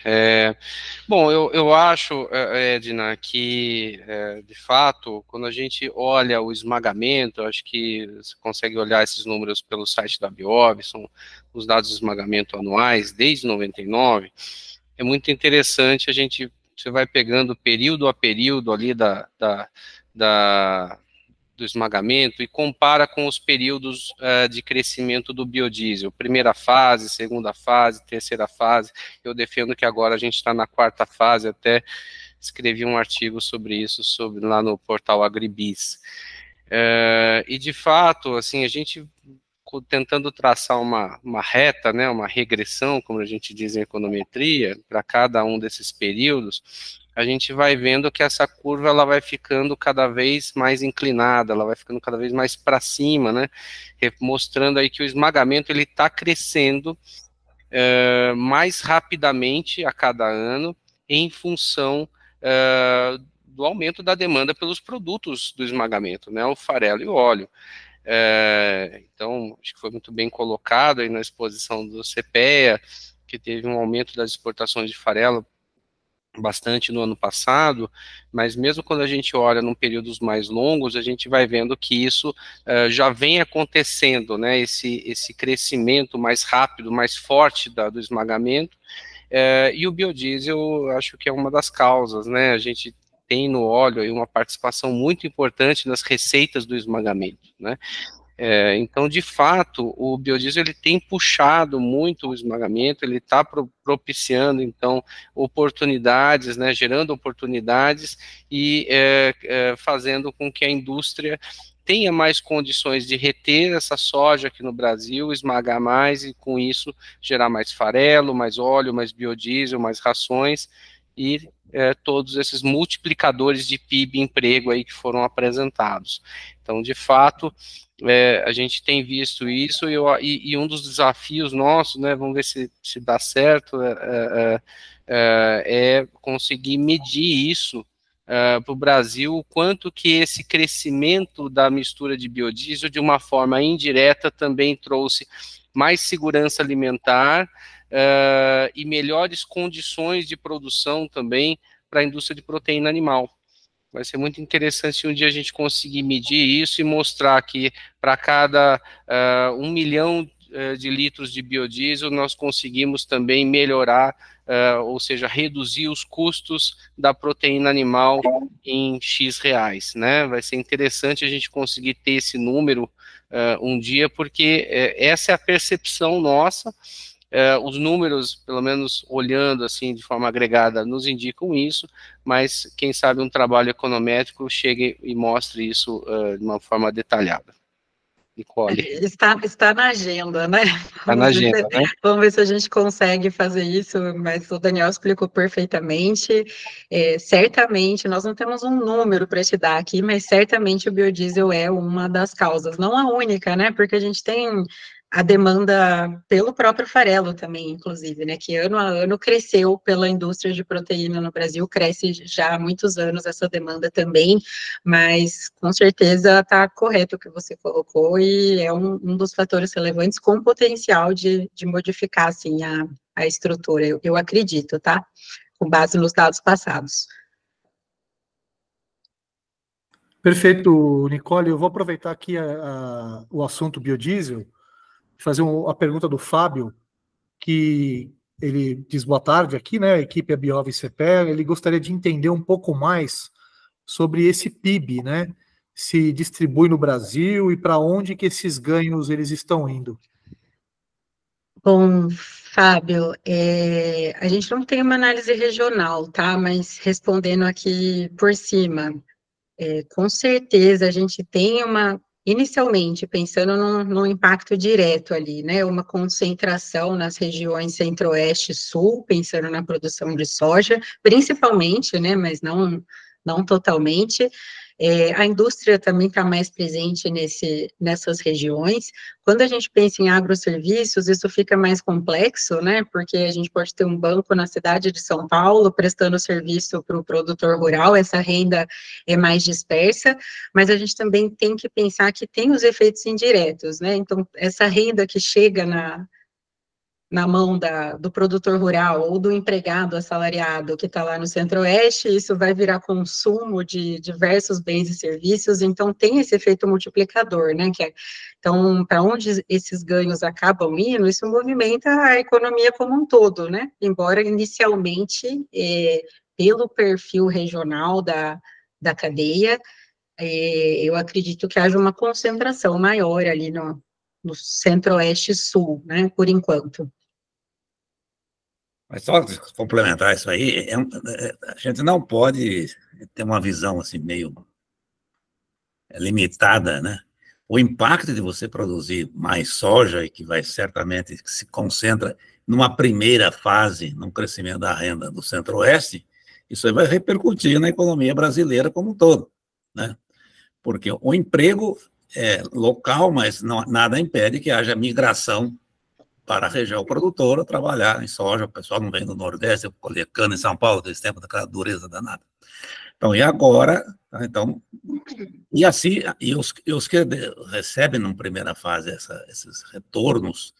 Speaker 3: Bom, eu acho, Edna, que, de fato, quando a gente olha o esmagamento, acho que você consegue olhar esses números pelo site da Biob, são os dados de esmagamento anuais, desde 99, é muito interessante, você vai pegando período a período ali do esmagamento e compara com os períodos de crescimento do biodiesel, primeira fase, segunda fase, terceira fase. Eu defendo que agora a gente está na quarta fase, até escrevi um artigo sobre isso lá no portal Agribis. E de fato, assim, a gente tentando traçar uma reta, né, uma regressão, como a gente diz em econometria, para cada um desses períodos, a gente vai vendo que essa curva ela vai ficando cada vez mais inclinada, ela vai ficando cada vez mais para cima, né, mostrando aí que o esmagamento ele está crescendo mais rapidamente a cada ano em função do aumento da demanda pelos produtos do esmagamento, né, o farelo e o óleo. Então, acho que foi muito bem colocado aí na exposição do CPEA, que teve um aumento das exportações de farelo bastante no ano passado, mas mesmo quando a gente olha em períodos mais longos, a gente vai vendo que isso já vem acontecendo, né, esse crescimento mais rápido, mais forte do esmagamento, e o biodiesel, acho que é uma das causas, né, a gente tem no óleo aí uma participação muito importante nas receitas do esmagamento, né. Então, de fato, o biodiesel ele tem puxado muito o esmagamento, ele está propiciando, então, oportunidades, né, gerando oportunidades e fazendo com que a indústria tenha mais condições de reter essa soja aqui no Brasil, esmagar mais e, com isso, gerar mais farelo, mais óleo, mais biodiesel, mais rações e todos esses multiplicadores de PIB e emprego aí que foram apresentados. Então, de fato, a gente tem visto isso e um dos desafios nossos, né, vamos ver se dá certo, é conseguir medir isso para o Brasil, o quanto que esse crescimento da mistura de biodiesel, de uma forma indireta, também trouxe mais segurança alimentar e melhores condições de produção também para a indústria de proteína animal. Vai ser muito interessante se um dia a gente conseguir medir isso e mostrar que para cada 1 milhão de litros de biodiesel, nós conseguimos também melhorar, ou seja, reduzir os custos da proteína animal em X reais, né? Vai ser interessante a gente conseguir ter esse número um dia, porque essa é a percepção nossa, os números, pelo menos olhando assim de forma agregada, nos indicam isso, mas quem sabe um trabalho econométrico chegue e mostre isso de uma forma detalhada. Nicole.
Speaker 4: Está na agenda, né?
Speaker 3: Está na agenda, né?
Speaker 4: Vamos ver se a gente consegue fazer isso, mas o Daniel explicou perfeitamente. Certamente, nós não temos um número para te dar aqui, mas certamente o biodiesel é uma das causas, não a única, né? Porque a gente tem a demanda pelo próprio farelo também, inclusive, né? Que ano a ano cresceu pela indústria de proteína no Brasil, cresce já há muitos anos essa demanda também, mas com certeza está correto o que você colocou e é um dos fatores relevantes com potencial de modificar, assim, a estrutura, eu acredito, tá? Com base nos dados passados.
Speaker 2: Perfeito, Nicole. Eu vou aproveitar aqui o assunto biodiesel, fazer a pergunta do Fábio, que ele diz boa tarde aqui, né? A equipe é Biov e CPE. Ele gostaria de entender um pouco mais sobre esse PIB, né? Se distribui no Brasil e para onde que esses ganhos eles estão indo.
Speaker 4: Bom, Fábio, a gente não tem uma análise regional, tá? Mas respondendo aqui por cima, com certeza a gente tem inicialmente, pensando no impacto direto ali, né? Uma concentração nas regiões centro-oeste e sul, pensando na produção de soja, principalmente, né? Mas não totalmente. A indústria também está mais presente nessas regiões. Quando a gente pensa em agroserviços, isso fica mais complexo, né? Porque a gente pode ter um banco na cidade de São Paulo prestando serviço para o produtor rural, essa renda é mais dispersa, mas a gente também tem que pensar que tem os efeitos indiretos, né? Então, essa renda que chega na mão do produtor rural ou do empregado assalariado que está lá no Centro-Oeste, isso vai virar consumo de diversos bens e serviços, então tem esse efeito multiplicador, né? Então, para onde esses ganhos acabam indo, isso movimenta a economia como um todo, né? Embora inicialmente, pelo perfil regional da cadeia, eu acredito que haja uma concentração maior ali no Centro-Oeste e Sul, né? Por enquanto.
Speaker 1: Mas só complementar isso aí, a gente não pode ter uma visão assim meio limitada, né? O impacto de você produzir mais soja, e que vai certamente se concentra numa primeira fase, no crescimento da renda do Centro-Oeste, isso aí vai repercutir na economia brasileira como um todo, né? Porque o emprego é local, mas nada impede que haja migração para a região produtora, trabalhar em soja. O pessoal não vem do Nordeste, colher cana em São Paulo, desse tempo daquela dureza danada. Então, e agora? Então, e assim, e os que recebem, numa primeira fase, esses retornos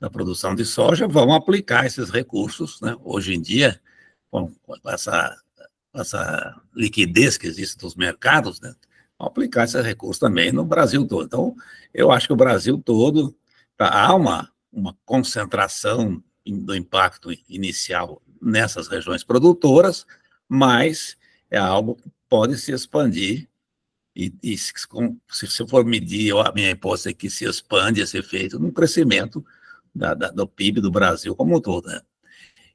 Speaker 1: da produção de soja, vão aplicar esses recursos, né? Hoje em dia, com essa liquidez que existe nos mercados, né? Vão aplicar esses recursos também no Brasil todo. Então, eu acho que o Brasil todo, há uma concentração do impacto inicial nessas regiões produtoras, mas é algo que pode se expandir e se for medir, a minha hipótese é que se expande esse efeito no crescimento do PIB do Brasil como um todo, né?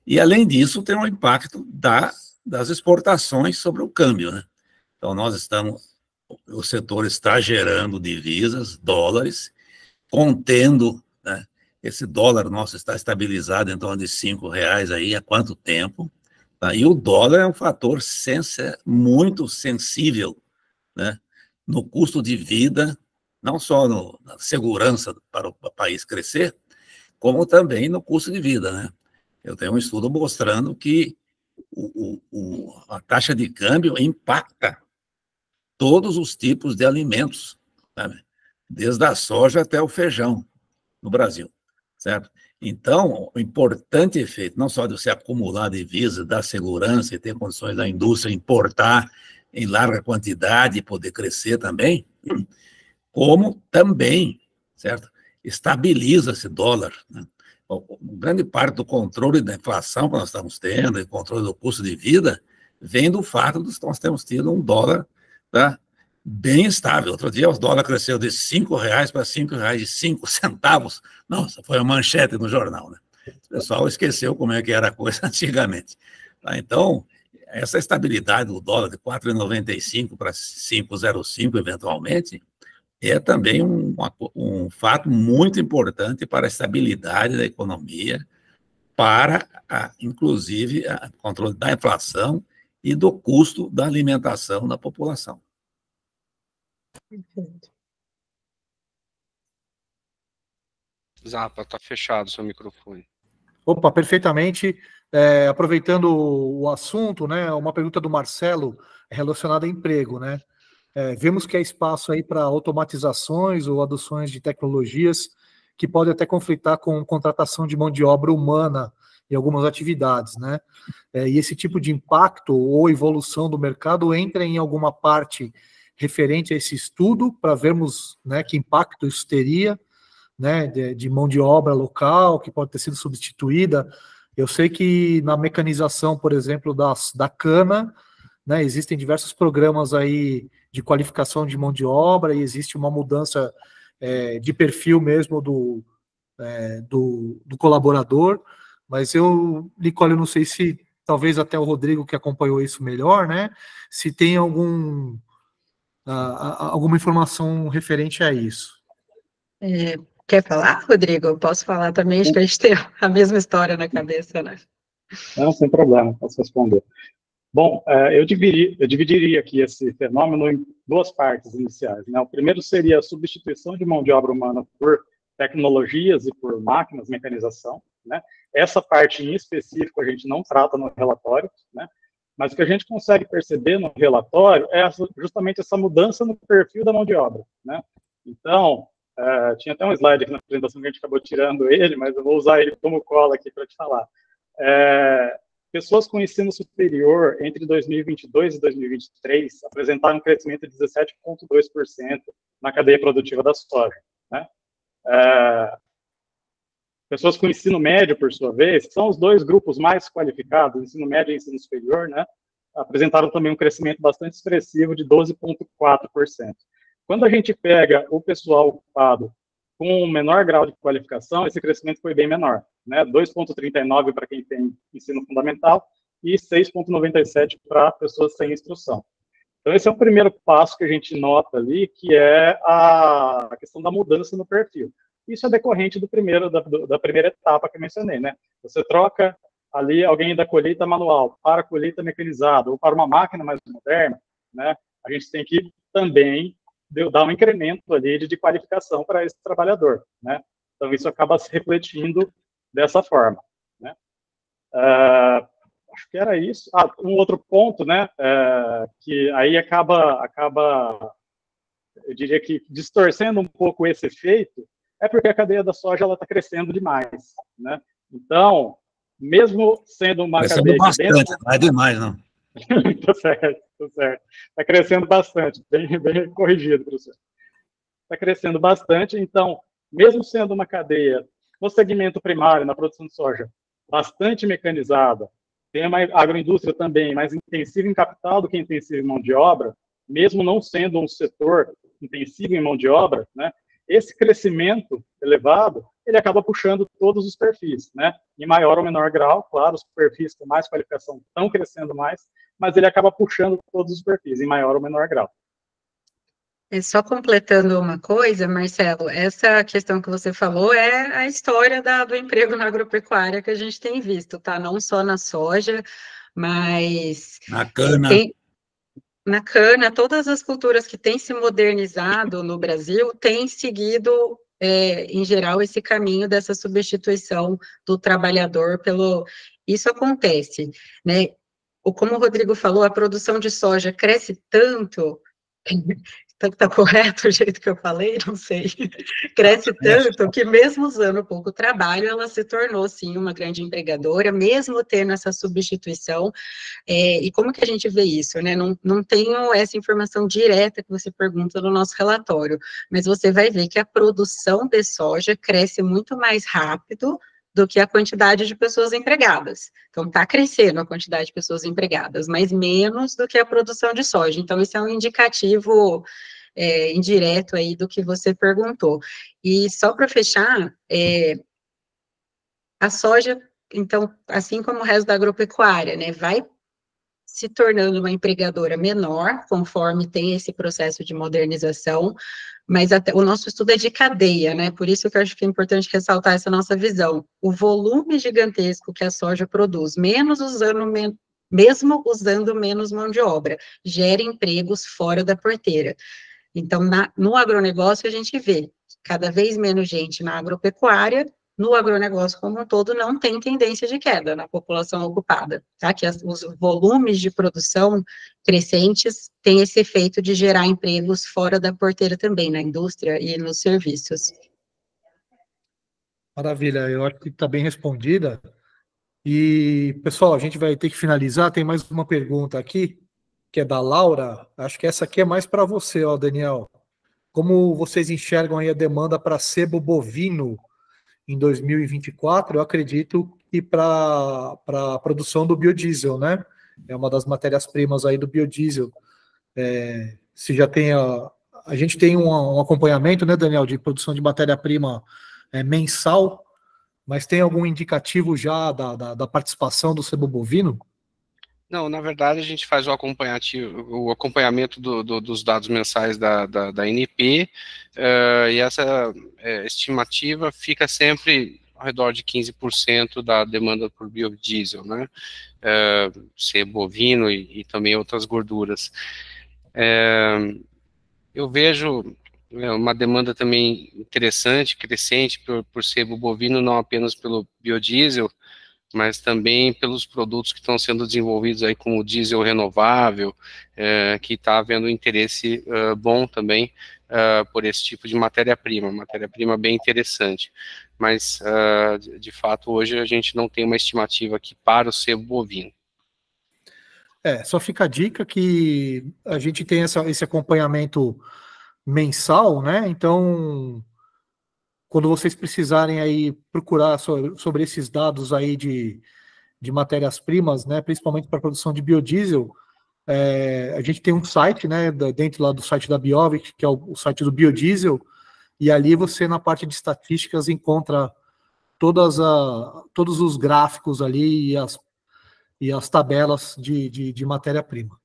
Speaker 1: E, além disso, tem um impacto das exportações sobre o câmbio, né? Então, o setor está gerando divisas, dólares, contendo, né? Esse dólar nosso está estabilizado em torno de R$5 aí há quanto tempo? Tá? E o dólar é um fator muito sensível, né? No custo de vida, não só na segurança para o país crescer, como também no custo de vida, né? Eu tenho um estudo mostrando que a taxa de câmbio impacta todos os tipos de alimentos, sabe? Desde a soja até o feijão no Brasil, certo? Então, o importante efeito, não só de você acumular divisas, dar segurança e ter condições da indústria importar em larga quantidade e poder crescer também, como também, certo? Estabiliza esse dólar, né? Grande parte do controle da inflação que nós estamos tendo, e controle do custo de vida, vem do fato de que nós temos tido um dólar, tá, bem estável. Outro dia o dólar cresceu de R$5 para R$5,05. Nossa, foi uma manchete no jornal, né? O pessoal esqueceu como é que era a coisa antigamente. Tá? Então, essa estabilidade do dólar de 4,95 para 5,05 eventualmente, é também um fato muito importante para a estabilidade da economia, para, inclusive, o controle da inflação e do custo da alimentação da população.
Speaker 3: Zapa, está fechado o seu microfone.
Speaker 2: Opa, perfeitamente. Aproveitando o assunto, né, uma pergunta do Marcelo relacionada a emprego, né? Vemos que há espaço aí para automatizações ou adoções de tecnologias que podem até conflitar com contratação de mão de obra humana em algumas atividades, né? E esse tipo de impacto ou evolução do mercado entra em alguma parte referente a esse estudo para vermos, né, que impacto isso teria, né, de mão de obra local que pode ter sido substituída. Eu sei que na mecanização, por exemplo, da cana, né, existem diversos programas aí de qualificação de mão de obra e existe uma mudança de perfil mesmo do colaborador, mas eu, Nicole, eu não sei se talvez até o Rodrigo que acompanhou isso melhor, né, se tem alguma informação referente a isso.
Speaker 4: Quer falar, Rodrigo? Eu posso falar também, acho que a gente tem a mesma história na cabeça, né?
Speaker 5: Não, sem problema, posso responder. Bom, eu dividiria aqui esse fenômeno em duas partes iniciais, né? O primeiro seria a substituição de mão de obra humana por tecnologias e por máquinas, mecanização, né? Essa parte em específico a gente não trata no relatório, né? Mas o que a gente consegue perceber no relatório é justamente essa mudança no perfil da mão de obra, né? Então, tinha até um slide aqui na apresentação que a gente acabou tirando ele, mas eu vou usar ele como cola aqui para te falar. Pessoas com ensino superior entre 2022 e 2023 apresentaram um crescimento de 17,2% na cadeia produtiva da soja, né? Pessoas com ensino médio, por sua vez, que são os dois grupos mais qualificados, ensino médio e ensino superior, né, apresentaram também um crescimento bastante expressivo de 12,4%. Quando a gente pega o pessoal ocupado com um menor grau de qualificação, esse crescimento foi bem menor, né? 2,39 para quem tem ensino fundamental e 6,97 para pessoas sem instrução. Então, esse é o primeiro passo que a gente nota ali, que é a questão da mudança no perfil. Isso é decorrente da primeira etapa que eu mencionei, né? Você troca ali alguém da colheita manual para a colheita mecanizada ou para uma máquina mais moderna, né? A gente tem que também dar um incremento ali de qualificação para esse trabalhador, né? Então, isso acaba se refletindo dessa forma, né? Acho que era isso. Um outro ponto, né, que aí acaba, eu diria que distorcendo um pouco esse efeito, é porque a cadeia da soja ela está crescendo demais, né? Então, mesmo sendo uma cadeia
Speaker 1: bastante, dentro... não é demais, não.
Speaker 5: Tá certo, tá certo. Está crescendo bastante, bem corrigido, professor. Está crescendo bastante, então, mesmo sendo uma cadeia no segmento primário, na produção de soja, bastante mecanizada, tem uma agroindústria também mais intensiva em capital do que intensiva em mão de obra, mesmo não sendo um setor intensivo em mão de obra, né? Esse crescimento elevado, ele acaba puxando todos os perfis, né? Em maior ou menor grau, claro, os perfis com mais qualificação estão crescendo mais, mas ele acaba puxando todos os perfis, em maior ou menor grau.
Speaker 4: Só completando uma coisa, Marcelo, essa questão que você falou é a história do emprego na agropecuária que a gente tem visto, tá? Não só na soja, mas...
Speaker 1: Na cana.
Speaker 4: Na cana, todas as culturas que têm se modernizado no Brasil têm seguido, em geral, esse caminho dessa substituição do trabalhador pelo... Isso acontece, né? Como o Rodrigo falou, a produção de soja cresce tanto... Está correto o jeito que eu falei? Não sei. Cresce tanto que, mesmo usando pouco trabalho, ela se tornou, sim, uma grande empregadora, mesmo tendo essa substituição. E como que a gente vê isso, né? Não tenho essa informação direta que você pergunta no nosso relatório, mas você vai ver que a produção de soja cresce muito mais rápido do que a quantidade de pessoas empregadas. Então, está crescendo a quantidade de pessoas empregadas, mas menos do que a produção de soja. Então, isso é um indicativo indireto aí do que você perguntou. E só para fechar, A soja, então, assim como o resto da agropecuária, né, vai se tornando uma empregadora menor, conforme tem esse processo de modernização, mas até, o nosso estudo é de cadeia, né, por isso que eu acho que é importante ressaltar essa nossa visão. O volume gigantesco que a soja produz, mesmo usando menos mão de obra, gera empregos fora da porteira. Então, no agronegócio, a gente vê cada vez menos gente na agropecuária, no agronegócio como um todo, não tem tendência de queda na população ocupada, tá? Que os volumes de produção crescentes têm esse efeito de gerar empregos fora da porteira também, na indústria e nos serviços.
Speaker 2: Maravilha, eu acho que está bem respondida. E, pessoal, a gente vai ter que finalizar. Tem mais uma pergunta aqui, que é da Laura. Acho que essa aqui é mais para você, ó, Daniel. Como vocês enxergam aí a demanda para sebo bovino em 2024? Eu acredito que para a produção do biodiesel, né? É uma das matérias-primas aí do biodiesel. Se já tem a gente tem um acompanhamento, né, Daniel, de produção de matéria-prima mensal, mas tem algum indicativo já da participação do sebo bovino?
Speaker 3: Não, na verdade, a gente faz o acompanhamento dos dados mensais da ANP, e essa estimativa fica sempre ao redor de 15% da demanda por biodiesel, né? Sebo bovino e também outras gorduras. Eu vejo uma demanda também interessante, crescente por sebo bovino, não apenas pelo biodiesel, mas também pelos produtos que estão sendo desenvolvidos aí como diesel renovável, que está havendo interesse bom também por esse tipo de matéria-prima bem interessante. Mas, de fato, hoje a gente não tem uma estimativa aqui para o sebo bovino.
Speaker 2: Só fica a dica que a gente tem esse acompanhamento mensal, né? Então, quando vocês precisarem aí procurar sobre esses dados aí de matérias-primas, né? Principalmente para a produção de biodiesel, a gente tem um site, né? Dentro lá do site da Biovic, que é o site do biodiesel, e ali você, na parte de estatísticas, encontra todos os gráficos ali e as tabelas de matéria-prima.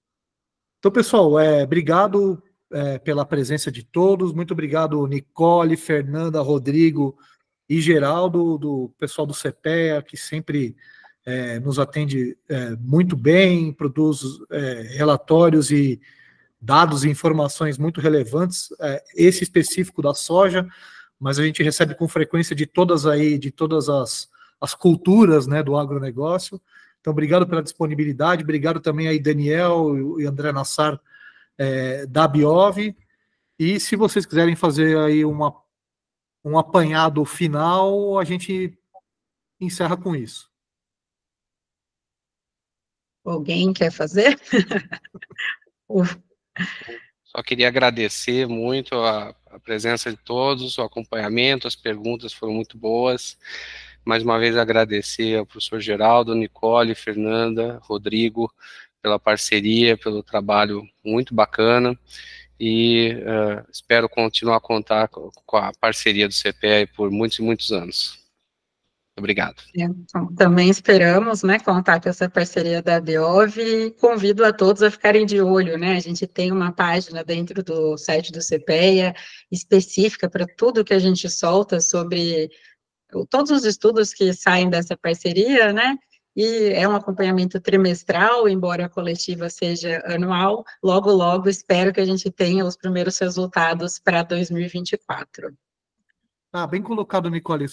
Speaker 2: Então, pessoal, obrigado pela presença de todos. Muito obrigado, Nicole, Fernanda, Rodrigo e Geraldo, do pessoal do CPEA, que sempre nos atende muito bem, produz relatórios e dados e informações muito relevantes, esse específico da soja, mas a gente recebe com frequência de todas as culturas, né, do agronegócio. Então, obrigado pela disponibilidade, obrigado também aí, Daniel e André Nassar, da Biov. E se vocês quiserem fazer aí um apanhado final, a gente encerra com isso.
Speaker 4: Alguém quer fazer?
Speaker 3: Só queria agradecer muito a presença de todos, o acompanhamento, as perguntas foram muito boas. Mais uma vez agradecer ao professor Geraldo, Nicole, Fernanda, Rodrigo, pela parceria, pelo trabalho muito bacana, e espero continuar a contar com a parceria do CPEA por muitos e muitos anos. Obrigado.
Speaker 4: Então, também esperamos, né, contar com essa parceria da Biov e convido a todos a ficarem de olho, né, a gente tem uma página dentro do site do CPEA específica para tudo que a gente solta sobre todos os estudos que saem dessa parceria, né, e é um acompanhamento trimestral, embora a coletiva seja anual, logo espero que a gente tenha os primeiros resultados para 2024.
Speaker 2: Bem colocado, Nicole.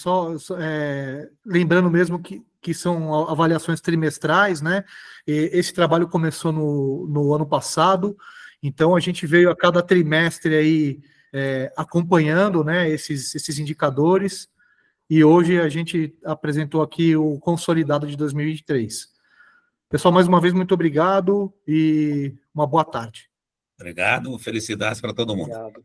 Speaker 2: Lembrando mesmo que são avaliações trimestrais, né? Esse trabalho começou no ano passado, então a gente veio a cada trimestre aí acompanhando, né, esses indicadores, e hoje a gente apresentou aqui o consolidado de 2023. Pessoal, mais uma vez, muito obrigado e uma boa tarde.
Speaker 1: Obrigado, felicidades para todo mundo.
Speaker 2: Obrigado.